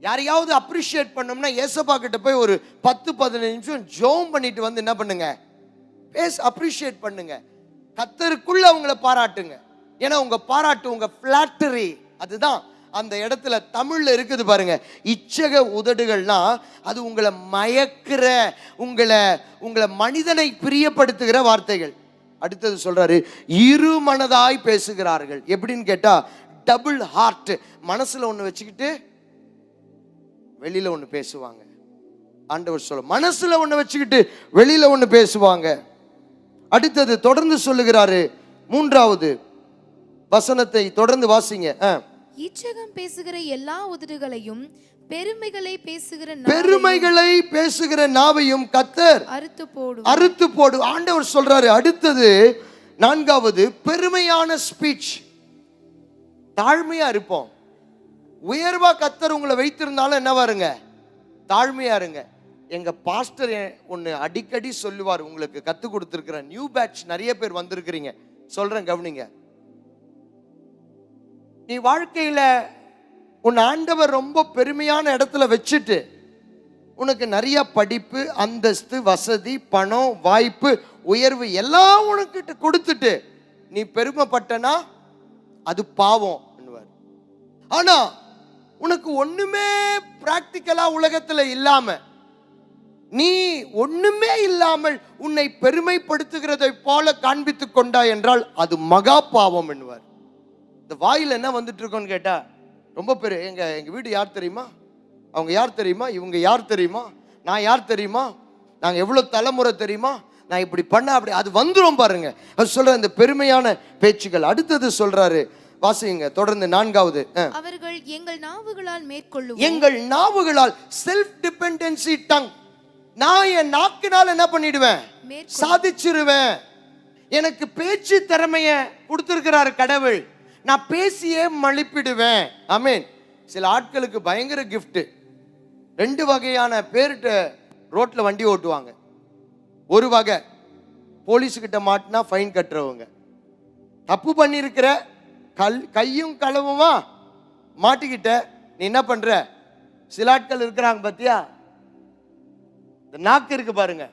Speaker 1: யாரையாவது அப்ரிஷியேட் பண்ணோம்னா ஏசப்பா கிட்ட போய் ஒரு 10-15 நிமிஷம் ஜெபம் பண்ணிட்டு வந்து என்ன பண்ணுங்க, அப்ரிஷியேட் பண்ணுங்க. கர்த்தருக்குள்ள அவங்கள பாராட்டுங்க. ஏன்னா உங்க பாராட்டு, உங்க ஃபிளாட்டரி, அதுதான் அந்த இடத்துல தமிழ்ல இருக்குது பாருங்க. இச்சக உதடுகள்னா அது உங்களை மயக்கிற, உங்களை மனிதனை பிரியப்படுத்துகிற வார்த்தைகள். அடுத்தது சொல்றாரு, இருமனதாய் பேசுகிறார்கள். எப்படின்னு கேட்டா, டபுள் ஹார்ட். மனசுல ஒண்ணு வச்சுக்கிட்டு வெளியில ஒண்ணு பேசுவாங்க. ஆண்டவர் சொல்ல, மனசுல ஒண்ணு வச்சுக்கிட்டு வெளியில ஒண்ணு பேசுவாங்க. அடுத்தது தொடர்ந்து சொல்லுகிறாரு, 3வது வசனத்தை தொடர்ந்து வாசிங்க.
Speaker 3: இச்சகம் பேசுகிற எல்லா உதடுகளையும்
Speaker 1: பெருமைகளை பேசுகிற நாவையும் கர்த்தர் அறுத்து போடு. ஆண்டவர் சொல்றாரு. அடுத்தது 4வது, பெருமையான ஸ்பீச். தாழ்மையா இருப்போம். உயர்வா கர்த்தர் உங்களை வைத்திருந்தாலும் என்ன பாருங்க, தாழ்மையா இருங்க. எங்க பாஸ்டர் ஒன்னு அடிக்கடி சொல்லுவார், உங்களுக்கு கத்து கொடுத்திருக்கிற நியூ பேட்ச் நிறைய பேர் வந்திருக்கிறீங்க, சொல்றேன் கவனிங்க. நீ வாழ்க்கையில உன் ஆண்டவர் ரொம்ப பெருமையான இடத்துல வச்சுட்டு, உனக்கு நிறைய படிப்பு, அந்தஸ்து, வசதி, பணம், வாய்ப்பு, உயர்வு எல்லாம் உனக்கிட்ட கொடுத்துட்டு நீ பெருமைப்பட்டனா அது பாவம். ஆனா உனக்கு ஒண்ணுமே பிராக்டிக்கலா உலகத்துல இல்லாம, நீ ஒண்ணுமே இல்லாமல் உன்னை பெருமைப்படுத்துகிறதை போல காண்பித்துக் கொண்டாய் என்றால் அது மகா பாவம் என்பார். இந்த வாயில என்ன வந்துட்டு இருக்கோன்னு கேட்டா, ரொம்ப பேரு எங்க வீடு யார் தெரியுமா, அவங்க யார் தெரியுமா, இவங்க யார் தெரியுமா, நான் யார் தெரியுமா, நாங்க எவ்வளவு தலைமுறை தெரியுமா, நான் இப்படி பண்ண அப்படி, அது வந்துரும் பாருங்க. அது சொல்ற இந்த பெருமையான பேச்சுகள். அடுத்தது சொல்றாரு, வாசிங்க தொடர்ந்து 4வது.
Speaker 3: அவர்கள் எங்கள் நாவுகளால் மேற்கொள்ளும்,
Speaker 1: எங்கள் நாவுகளால் செல்ஃப் டிபெண்டன்சி டங். நான் என் நாக்கினால் என்ன பண்ணிடுவேன், சாதிச்சிருவேன். எனக்கு பேச்சு திறமைய கொடுத்திருக்கிறாரு கடவுள், நான் பேசியே மலிப்பிடுவேன். ஆமென். சில ஆட்களுக்கு பயங்கர கிஃப்ட். 2 வகையான பேர்கிட்ட ரோட்ல வண்டி ஓட்டுவாங்க. ஒரு வகை போலீஸுக்கிட்ட மாட்டினா ஃபைன் கட்டுறவங்க. தப்பு பண்ணியிருக்கிற கையும் களவுமா மாட்டிக்கிட்ட நீ என்ன பண்ற, சில ஆட்கள் இருக்கிறாங்க பத்தியா, இந்த நாக்கு இருக்கு பாருங்க,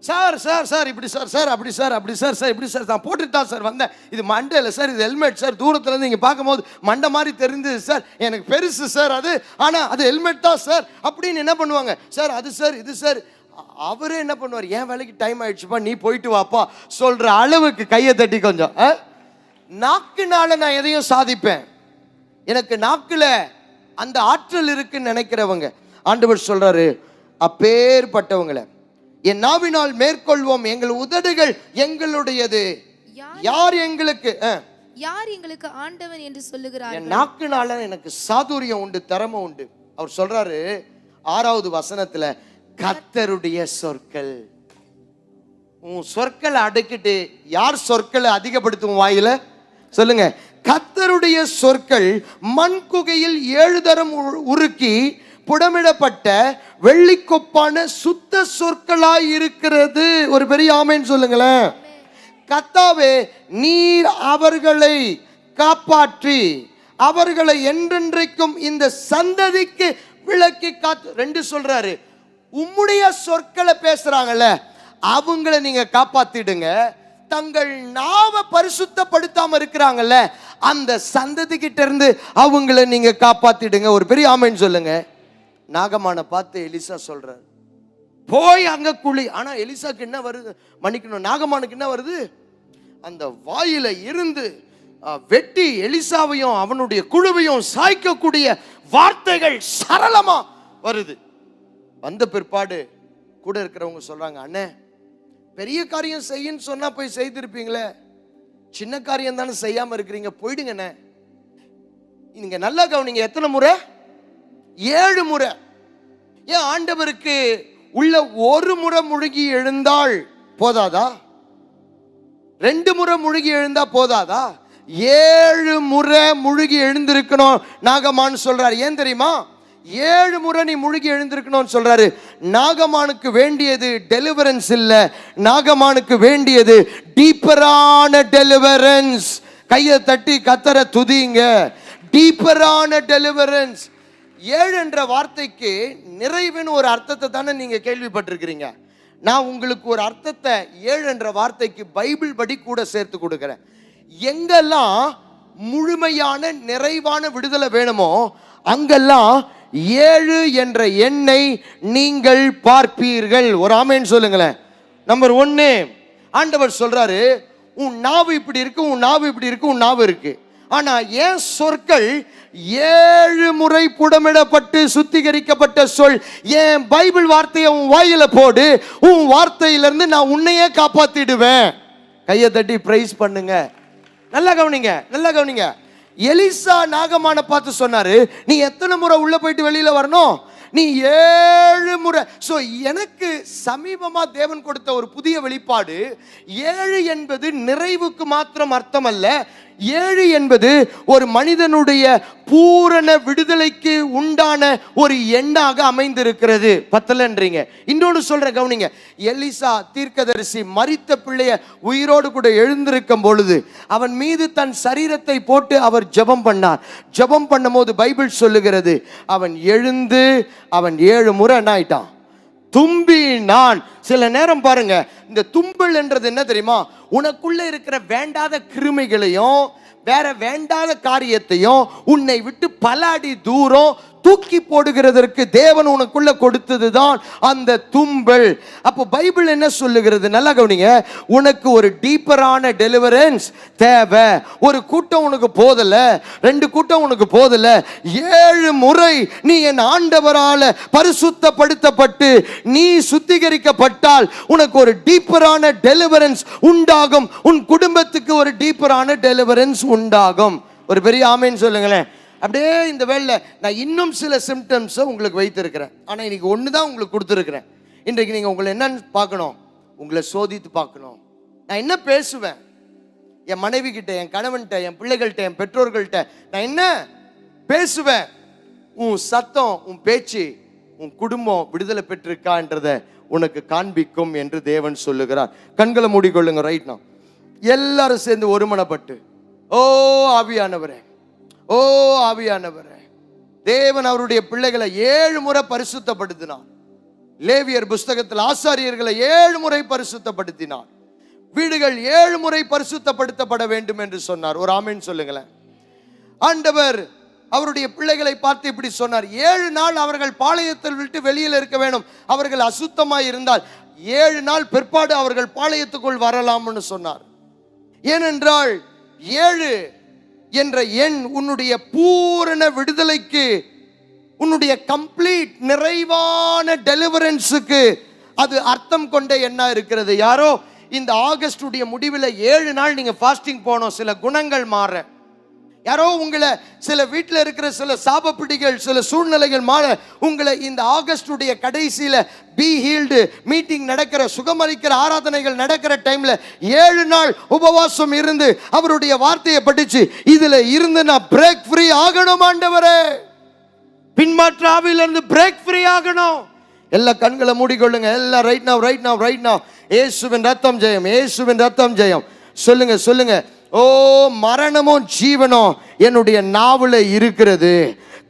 Speaker 1: சார் சார் சார் இப்படி சார் சார் அப்படி சார் அப்படி சார் சார் இப்படி சார், நான் போட்டுட்டா சார் வந்தேன், இது மண்டை இல்லை சார், இது ஹெல்மெட் சார், தூரத்துல இருந்து இங்க பார்க்கும்போது மண்டை மாதிரி தெரிஞ்சது சார், எனக்கு பெருசு சார் அது, ஆனா அது ஹெல்மெட் தான் சார் அப்படின்னு என்ன பண்ணுவாங்க, சார் அது சார் இது சார். அவரே என்ன பண்ணுவார், என் வேலைக்கு டைம் ஆயிடுச்சுப்பா நீ போயிட்டு வாப்பா சொல்ற அளவுக்கு கையை தட்டி கொஞ்சம். நாக்குனால நான் எதையும் சாதிப்பேன், எனக்கு நாக்குல அந்த ஆற்றல் இருக்குன்னு நினைக்கிறவங்க, ஆண்டவர் சொல்றாரு அப்பேற்பட்டவங்களை என் நாவினால் மேற்கொள்வோம், எங்கள் உதடுகள் எங்களுடையது, யார் எங்களுக்கு
Speaker 3: ஆண்டவன் என்று சொல்லுகிறார்.
Speaker 1: என் நாக்குனால எனக்கு சாதுரியம் உண்டு, திறமை உண்டு. அவர் சொல்றாரு 6வது வசனத்துல, கர்த்தருடைய சொற்கள். உன் சொற்களை அடக்கிட்டு யார் சொற்களை அதிகப்படுத்தும் வாயில சொல்லுங்க. கர்த்தருடைய சொற்கள் மண் குகையில் 7 தரம் உருக்கி புடமிடப்பட்ட வெள்ளிக்கொப்பான சுத்த சொற்களாய் இருக்கிறது. ஒரு பெரிய ஆமென் சொல்லுங்களேன். கர்த்தாவே நீர் அவர்களை காப்பாற்றி அவர்களை என்றென்றைக்கும் இந்த சந்ததிக்கு விளக்கி காத்து. 2 சொல்றாரு, உம்முடைய சொற்களை பேசுறாங்கல்ல அவங்கள நீங்க காப்பாத்திடுங்க, தங்கள் நாவை பரிசுத்தப்படுத்தாம இருக்கிறாங்கல்ல அந்த சந்ததி கிட்ட இருந்து அவங்கள நீங்க காப்பாத்திடுங்க. ஒரு பெரிய ஆமென் சொல்லுங்க. நாகமான பார்த்து எலிசா சொல்றாரு, போய் அங்க குழி. ஆனா எலிசாக்கு என்ன வருது, மன்னிக்கணும், நாகமானுக்கு என்ன வருது, அந்த வாயில இருந்து வெட்டி எலிசாவையும் அவனுடைய குழுவையும் சாய்க்கக்கூடிய வார்த்தைகள் சரளமா வருது. வந்த பிற்பாடு கூட இருக்கிறவங்க சொல்றாங்க, அண்ணே பெரிய காரியம் செய்யன்னு சொன்னா போய் செய்திருப்பீங்களே, சின்ன காரியம் தானே செய்யாம இருக்கிறீங்க, போயிடுங்கண்ணே. நீங்க நல்லா கவனிங்க, எத்தனை முறை, 7 முறை. ஏன் ஆண்டவருக்கு உள்ள 1 முறை முழுகி எழுந்தால் போதாதா, 2 முறை முழுகி எழுந்தா போதாதா, 7 முறை முழுகி எழுந்திருக்கணும் நாகமான் சொல்றாரு. ஏன் தெரியுமா, 7 முறை நீ முழுகி எழுந்திருக்கணும்னு சொல்றாரு. நாகமானுக்கு வேண்டியது டெலிவரன்ஸ் இல்ல, நாகமானுக்கு வேண்டியது டீப்பரான டெலிவரன்ஸ். கையை தட்டி கத்தரை துதிங்க. டீப்பரான டெலிவரன்ஸ். 7 என்ற வார்த்தைக்கு நிறைவுன்னு ஒரு அர்த்தத்தை தானே நீங்க கேள்விப்பட்டிருக்கிறீங்க. நான் உங்களுக்கு ஒரு அர்த்தத்தை 7 என்ற வார்த்தைக்கு பைபிள் படி கூட சேர்த்து கொடுக்கிறேன். எங்கெல்லாம் முழுமையான நிறைவான விடுதலை வேணுமோ அங்கெல்லாம் 7 என்ற எண்ணை நீங்கள் பார்ப்பீர்கள். ஒரு ஆமென் சொல்லுங்களேன். நம்பர் 1, ஆண்டவர் சொல்றாரு, உன் நாவு இப்படி இருக்கு, உன் நாவு இப்படி இருக்கு, உன் நாவு இருக்கு. ஆனா என் சொற்கள் 7 முறை புடமிடப்பட்டு சுத்திகரிக்கப்பட்ட சொல். என் பைபிள் வார்த்தையை உன் வாயில போடு, உன் வார்த்தையிலிருந்து நான் உன்னையே காப்பாத்திடுவேன். கையை தட்டி பிரைஸ் பண்ணுங்க. நல்லா கவனிங்க, நல்லா கவனிங்க. எலிசா நாகமான பார்த்து சொன்னாரு, நீ எத்தனை முறை உள்ள போயிட்டு வெளியில வரணும், நீ 7 முறை. சோ எனக்கு சமீபமா தேவன் கொடுத்த ஒரு புதிய வெளிப்பாடு, 7 என்பது நிறைவுக்கு மாத்திரம் அர்த்தம் அல்ல. 7 என்பது ஒரு மனிதனுடைய பூரண விடுதலைக்கு உண்டான ஒரு எண்ணாக அமைந்திருக்கிறது. பத்தலன்றீங்க. இன்னொன்று சொல்ற கவனிங்க. எலிசா தீர்க்கதரிசி மரித்த பிள்ளைய உயிரோடு கூட எழுந்திருக்கும் பொழுது அவன் மீது தன் சரீரத்தை போட்டு அவர் ஜெபம் பண்ணார். ஜெபம் பண்ணும்போது பைபிள் சொல்லுகிறது, அவன் எழுந்து அவன் 7 முறை என்ன ஆயிட்டான், தும்பி. நான் சில நேரம் பாருங்க, இந்த தும்பல் என்றது என்ன தெரியுமா, உனக்குள்ள இருக்கிற வேண்டாத கிருமிகளையும் வேற வேண்டாத காரியத்தையும் உன்னை விட்டு பல அடி தூரம் தூக்கி போடுகிறதற்கு தேவன் உனக்குள்ள கொடுத்ததுதான் அந்த தும்பல். அப்போ பைபிள் என்ன சொல்லுகிறது? நல்லா கவனிங்க. உனக்கு ஒரு டீப்பரான டெலிவரன்ஸ் தேவை. ஒரு கூட்டம் உனக்கு போதல, 2 கூட்டம் உனக்கு போதல, 7 முறை நீ என் ஆண்டவரால பரிசுத்தப்படுத்தப்பட்டு நீ சுத்திகரிக்கப்பட்டால் உனக்கு ஒரு டீப்பரான டெலிவரன்ஸ் உண்டாகும். உன் குடும்பத்துக்கு ஒரு டீப்பரான டெலிவரன்ஸ் உண்டாகும். ஒரு பெரிய ஆமென் சொல்லுங்களேன். அப்படியே இந்த வேளையில நான் இன்னும் சில சிம்டம்ஸை உங்களுக்கு வைத்திருக்கிறேன். ஆனால் இன்னைக்கு ஒன்று தான் உங்களுக்கு கொடுத்துருக்கிறேன். இன்றைக்கு நீங்கள் உங்களை என்னன்னு பார்க்கணும், உங்களை சோதித்து பார்க்கணும். நான் என்ன பேசுவேன், என் மனைவி கிட்ட, என் கணவன்கிட்ட, என் பிள்ளைகள்கிட்ட, என் பெற்றோர்கள்ட்ட நான் என்ன பேசுவேன்? உன் சத்தம், உன் பேச்சு, உன் குடும்பம் விடுதலை பெற்றிருக்கான்றதை உனக்கு காண்பிக்கும் என்று தேவன் சொல்லுகிறார். கண்களை மூடிக்கொள்ளுங்க. ரைட் நான் எல்லாரும் சேர்ந்து ஒருமனப்பட்டு, ஓ ஆவியானவரே, ஓ ஆவியானவரே. தேவன் அவருடைய பிள்ளைகளை 7 முறை பரிசுத்தப்படுத்தினார். லேவியர் புஸ்தகத்தில் ஆசாரியர்களை 7 முறை பரிசுத்தப்படுத்தினார். வீடுகள் 7 முறை பரிசுத்தப்படுத்தப்பட வேண்டும் என்று சொன்னார். ஒரு ஆமென் சொல்லுங்களேன். ஆண்டவர் அவருடைய பிள்ளைகளை பார்த்து இப்படி சொன்னார், 7 நாள் அவர்கள் பாளையத்தில் விட்டு வெளியில் இருக்க வேண்டும். அவர்கள் அசுத்தமாய் இருந்தால் 7 நாள் பிற்பாடு அவர்கள் பாளையத்துக்குள் வரலாம்னு சொன்னார். ஏனென்றால் 7 என்ற எண் உன்னுடைய பூரண விடுதலைக்கு, உன்னுடைய கம்ப்ளீட் நிறைவான டெலிவரன்ஸுக்கு அது அர்த்தம் கொண்ட எண்ணா இருக்கிறது. யாரோ இந்த ஆகஸ்டுடைய முடிவில் 7 நாள் நீங்க ஃபாஸ்டிங் போனோம், சில குணங்கள் மாற. யாரோ உங்களை, சில வீட்டில் இருக்கிற சில சாபப்பிடிகள், சில சூழ்நிலைகள் மாற உங்களை இந்த ஆகஸ்டுடைய கடைசியில பி ஹீல்டு மீட்டிங் நடக்கிற, சுகமளிக்கிற ஆராதனைகள் நடக்கிற டைம்ல 7 நாள் உபவாசம் இருந்து அவருடைய வார்த்தையை படிச்சு இதுல இருந்து நான் பிரேக் ஃப்ரீ ஆகணும் ஆண்டவரே, பின்மாற்ற ஆவியிலிருந்து பிரேக் ஃப்ரீ ஆகணும். எல்லா கண்களை மூடிக்கொள்ளுங்க. எல்லாம் right now, right now, right now. இயேசுவின் ரத்தம் ஜெயம், இயேசுவின் ரத்தம் ஜெயம். சொல்லுங்க, சொல்லுங்க. ஓ மரணமும் ஜீவனும் என்னுடைய நாவுல இருக்கிறது.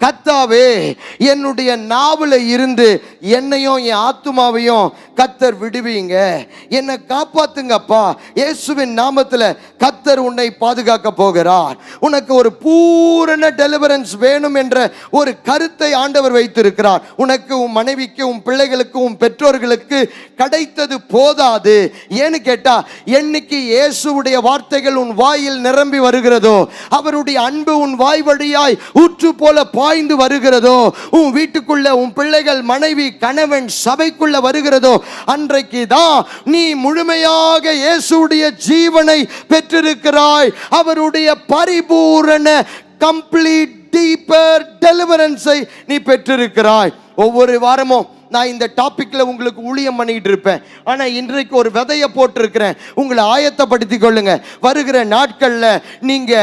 Speaker 1: கர்த்தாவே, என்னுடைய நாவுல இருந்து என்னையும் என் ஆத்துமாவையும் கர்த்தர் விடுவீங்க, என்னை காப்பாத்துங்கப்பா. இயேசுவின் நாமத்துல கர்த்தர் உன்னை பாதுகாக்க போகிறார். உனக்கு ஒரு பூரண டெலிவரன்ஸ் வேணும் என்ற ஒரு கருத்தை ஆண்டவர் வைத்திருக்கிறார். உனக்கு, உன் மனைவிக்கு, உன் பிள்ளைகளுக்கு, உன் பெற்றோர்களுக்கு கிடைத்தது போதாது. ஏன்னு கேட்டா, என்னைக்கு இயேசுவுடைய வார்த்தைகள் உன் வாயில் நிரம்பி வருகிறதோ, அவருடைய அன்பு உன் வாய் வழியாய் ஊற்று போல பாய்ந்து வருகிறதோ, உன் வீட்டுக்குள்ள உன் பிள்ளைகள், மனைவி, கணவன், சபைக்குள்ள வருகிறதோ, அன்றைக்கு தான் நீ முழுமையாக இயேசுவுடைய ஜீவனை பெற்றிருக்கிறாய். அவருடைய பரிபூரண கம்ப்ளீட் டீப்பர் டெலிவரன்ஸை நீ பெற்றிருக்கிறாய். ஒவ்வொரு வாரமும் நான் இந்த டாபிக்ல உங்களுக்கு ஊழியம் பண்ணிட்டு இருப்பேன். ஆனா இன்றைக்கு ஒரு விதையை போட்டிருக்கிறேன். உங்களை ஆயத்தப்படுத்திக் கொள்ளுங்க. வருகிற நாட்கள்ல நீங்க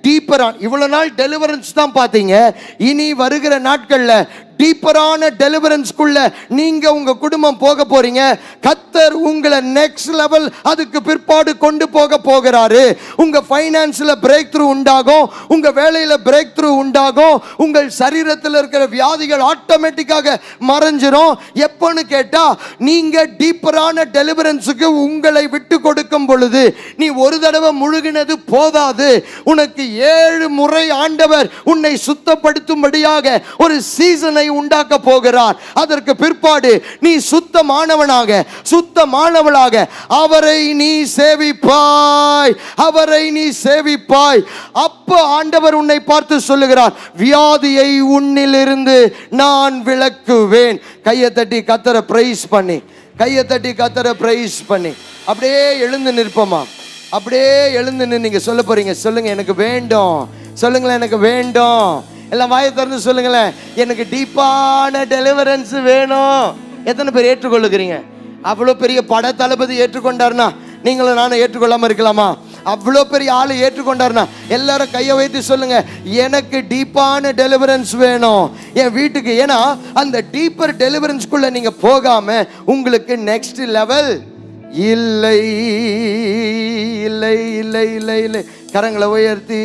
Speaker 1: டீப்பரா, இவ்வளவு நாள் டெலிவரன்ஸ் தான் பார்த்தீங்க, இனி வருகிற நாட்கள்ல டீப்பரான டெலிவரன்ஸ்க்குள்ள நீங்க உங்க குடும்பம் போக போறீங்க. கர்த்தர் உங்களை நெக்ஸ்ட் லெவல் அதுக்கு பிற்பாடு கொண்டு போக போகிறாரு. உங்க ஃபைனான்ஸ்ல பிரேக் த்ரூ உண்டாகும், உங்க வேலையில பிரேக் த்ரூ உண்டாகும், உங்கள் சரீரத்தில் இருக்கிற வியாதிகள் ஆட்டோமேட்டிக்காக மறைஞ்சிரும். எப்பன்னு கேட்டா, நீங்க டீப்பரான டெலிவரன்ஸுக்கு உங்களை விட்டு கொடுக்கும் பொழுது, நீ ஒரு தடவை முழுகினது போதாது. உனக்கு 7 முறை ஆண்டவர் உன்னை சுத்தப்படுத்தும்படியாக ஒரு சீசனை உண்டாக்க போகிறார். அதற்கு பிற்பாடு நீ சுத்தமானவனாக, சுத்தமானவளாக அவரை நீ சேவிப்பாய், அவரை நீ சேவிப்பாய். அப்ப ஆண்டவர் உன்னை பார்த்து சொல்லுகிறார், வியாதியை உன்னிலிருந்து நான் விலக்குவேன். கையை தட்டி கர்த்தரை பிரைஸ் பண்ணி, கையை தட்டி கர்த்தரை பிரைஸ் பண்ணி அப்படியே எழுந்து நிற்போமா? அப்படியே எழுந்து நீங்க சொல்ல போறீங்க. சொல்லுங்க, எனக்கு வேண்டும். சொல்லுங்களேன், எனக்கு வேண்டும். எல்லாம் வாயை திறந்து சொல்லுங்களேன், எனக்கு டீப்பான டெலிவரன்ஸ் வேணும். எத்தனை பேர் ஏற்றுக்கொள்ளுகிறீங்க? அவ்வளோ பெரிய பட தளபதி ஏற்றுக்கொண்டார்னா நீங்களும் நானும் ஏற்றுக்கொள்ளாம இருக்கலாமா? அவ்வளோ பெரிய ஆளு ஏற்றுக்கொண்டார்னா எல்லாரும் கையை வைத்து சொல்லுங்க, எனக்கு டீப்பான டெலிவரன்ஸ் வேணும் என் வீட்டுக்கு. ஏன்னா அந்த டீப்பர் டெலிவரன்ஸ்குள்ள நீங்க போகாம உங்களுக்கு நெக்ஸ்ட் லெவல் இல்லை, இல்லை, இல்லை, இல்லை, இல்லை. கரங்களை உயர்த்தி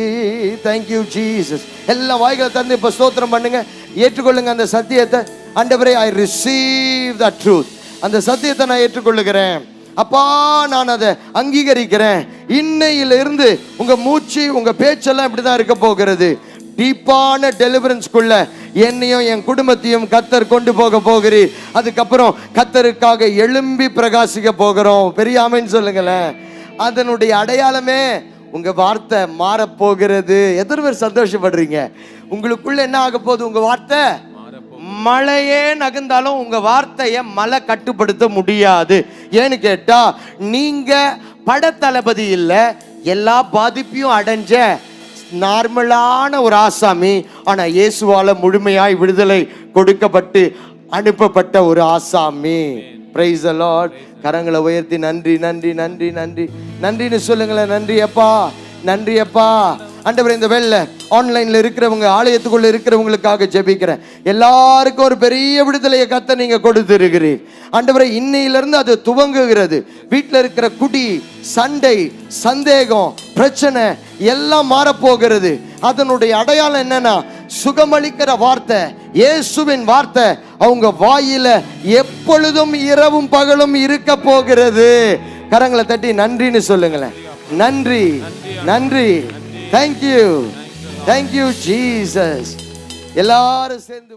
Speaker 1: தேங்க்யூ ஜீசஸ். எல்லா வாய்களை தந்து இப்ப ஸ்தோத்திரம் பண்ணுங்க. ஏற்றுக்கொள்ளுங்க அந்த சத்தியத்தை. ஆண்டவரே, ஐ ரிசீவ் த ட்ரூத். அந்த சத்தியத்தை நான் ஏற்றுக்கொள்ளுகிறேன் அப்பா, நான் அதை அங்கீகரிக்கிறேன். இன்னையிலிருந்து உங்க மூச்சு, உங்க பேச்செல்லாம் இப்படிதான் இருக்க போகிறது. டீப்பான டெலிவரன்ஸ்குள்ள என்னையும் என் குடும்பத்தையும் கத்தர் கொண்டு போக போகிறீர். அதுக்கப்புறம் கத்தருக்காக எழும்பி பிரகாசிக்க போகிறோம். பெரிய ஆமென் சொல்லுங்களேன். அதனுடைய அடையாளமே உங்க வார்த்தை மாறப்போகிறது. எத்தனை பேர் சந்தோஷப்படுறீங்க? உங்களுக்குள்ள என்ன ஆக போகுது? உங்க வார்த்தை மழையே நகர்ந்தாலும் உங்க வார்த்தையை மழை கட்டுப்படுத்த முடியாது. ஏன்னு கேட்டா, நீங்க படத்தளபதி இல்ல, எல்லா பாதிப்பையும் அடைஞ்ச நார்மலான ஒரு ஆசாமி. ஆனா இயேசுவால முழுமையாய் விடுதலை கொடுக்கப்பட்டு அனுப்பப்பட்ட ஒரு ஆசாமி. Price the Lord. கரங்களை உயர்த்தி நன்றி நன்றி நன்றி நன்றி நன்றின்னு சொல்லுங்களேன். நன்றி அப்பா, நன்றி அப்பா. ஆண்டவரே, இந்த வேளையில ஆன்லைன்ல இருக்கிறவங்க, ஆலயத்துக்குள்ள இருக்கிறவங்களுக்காக ஜெபிக்கிறேன். எல்லாருக்கும் ஒரு பெரிய விடுதலையை கத்த நீங்க கொடுத்திருக்கிறீர். ஆண்டவரே, இன்னையிலிருந்து அது துவங்குகிறது. வீட்டில் இருக்கிற குடி, சண்டை, சந்தேகம், பிரச்சனை எல்லாம் மாறப்போகிறது. அதனுடைய அடையாளம் என்னன்னா, சுகமளிக்கிற வார்த்தை, இயேசுவின் வார்த்தை அவங்க வாயில எப்பொழுதும் இரவும் பகலும் இருக்க போகிறது. கரங்களை தட்டி நன்றின்னு சொல்லுங்களேன். நன்றி நன்றி. Thank you thank you Jesus. எல்லாரும் சேர்ந்து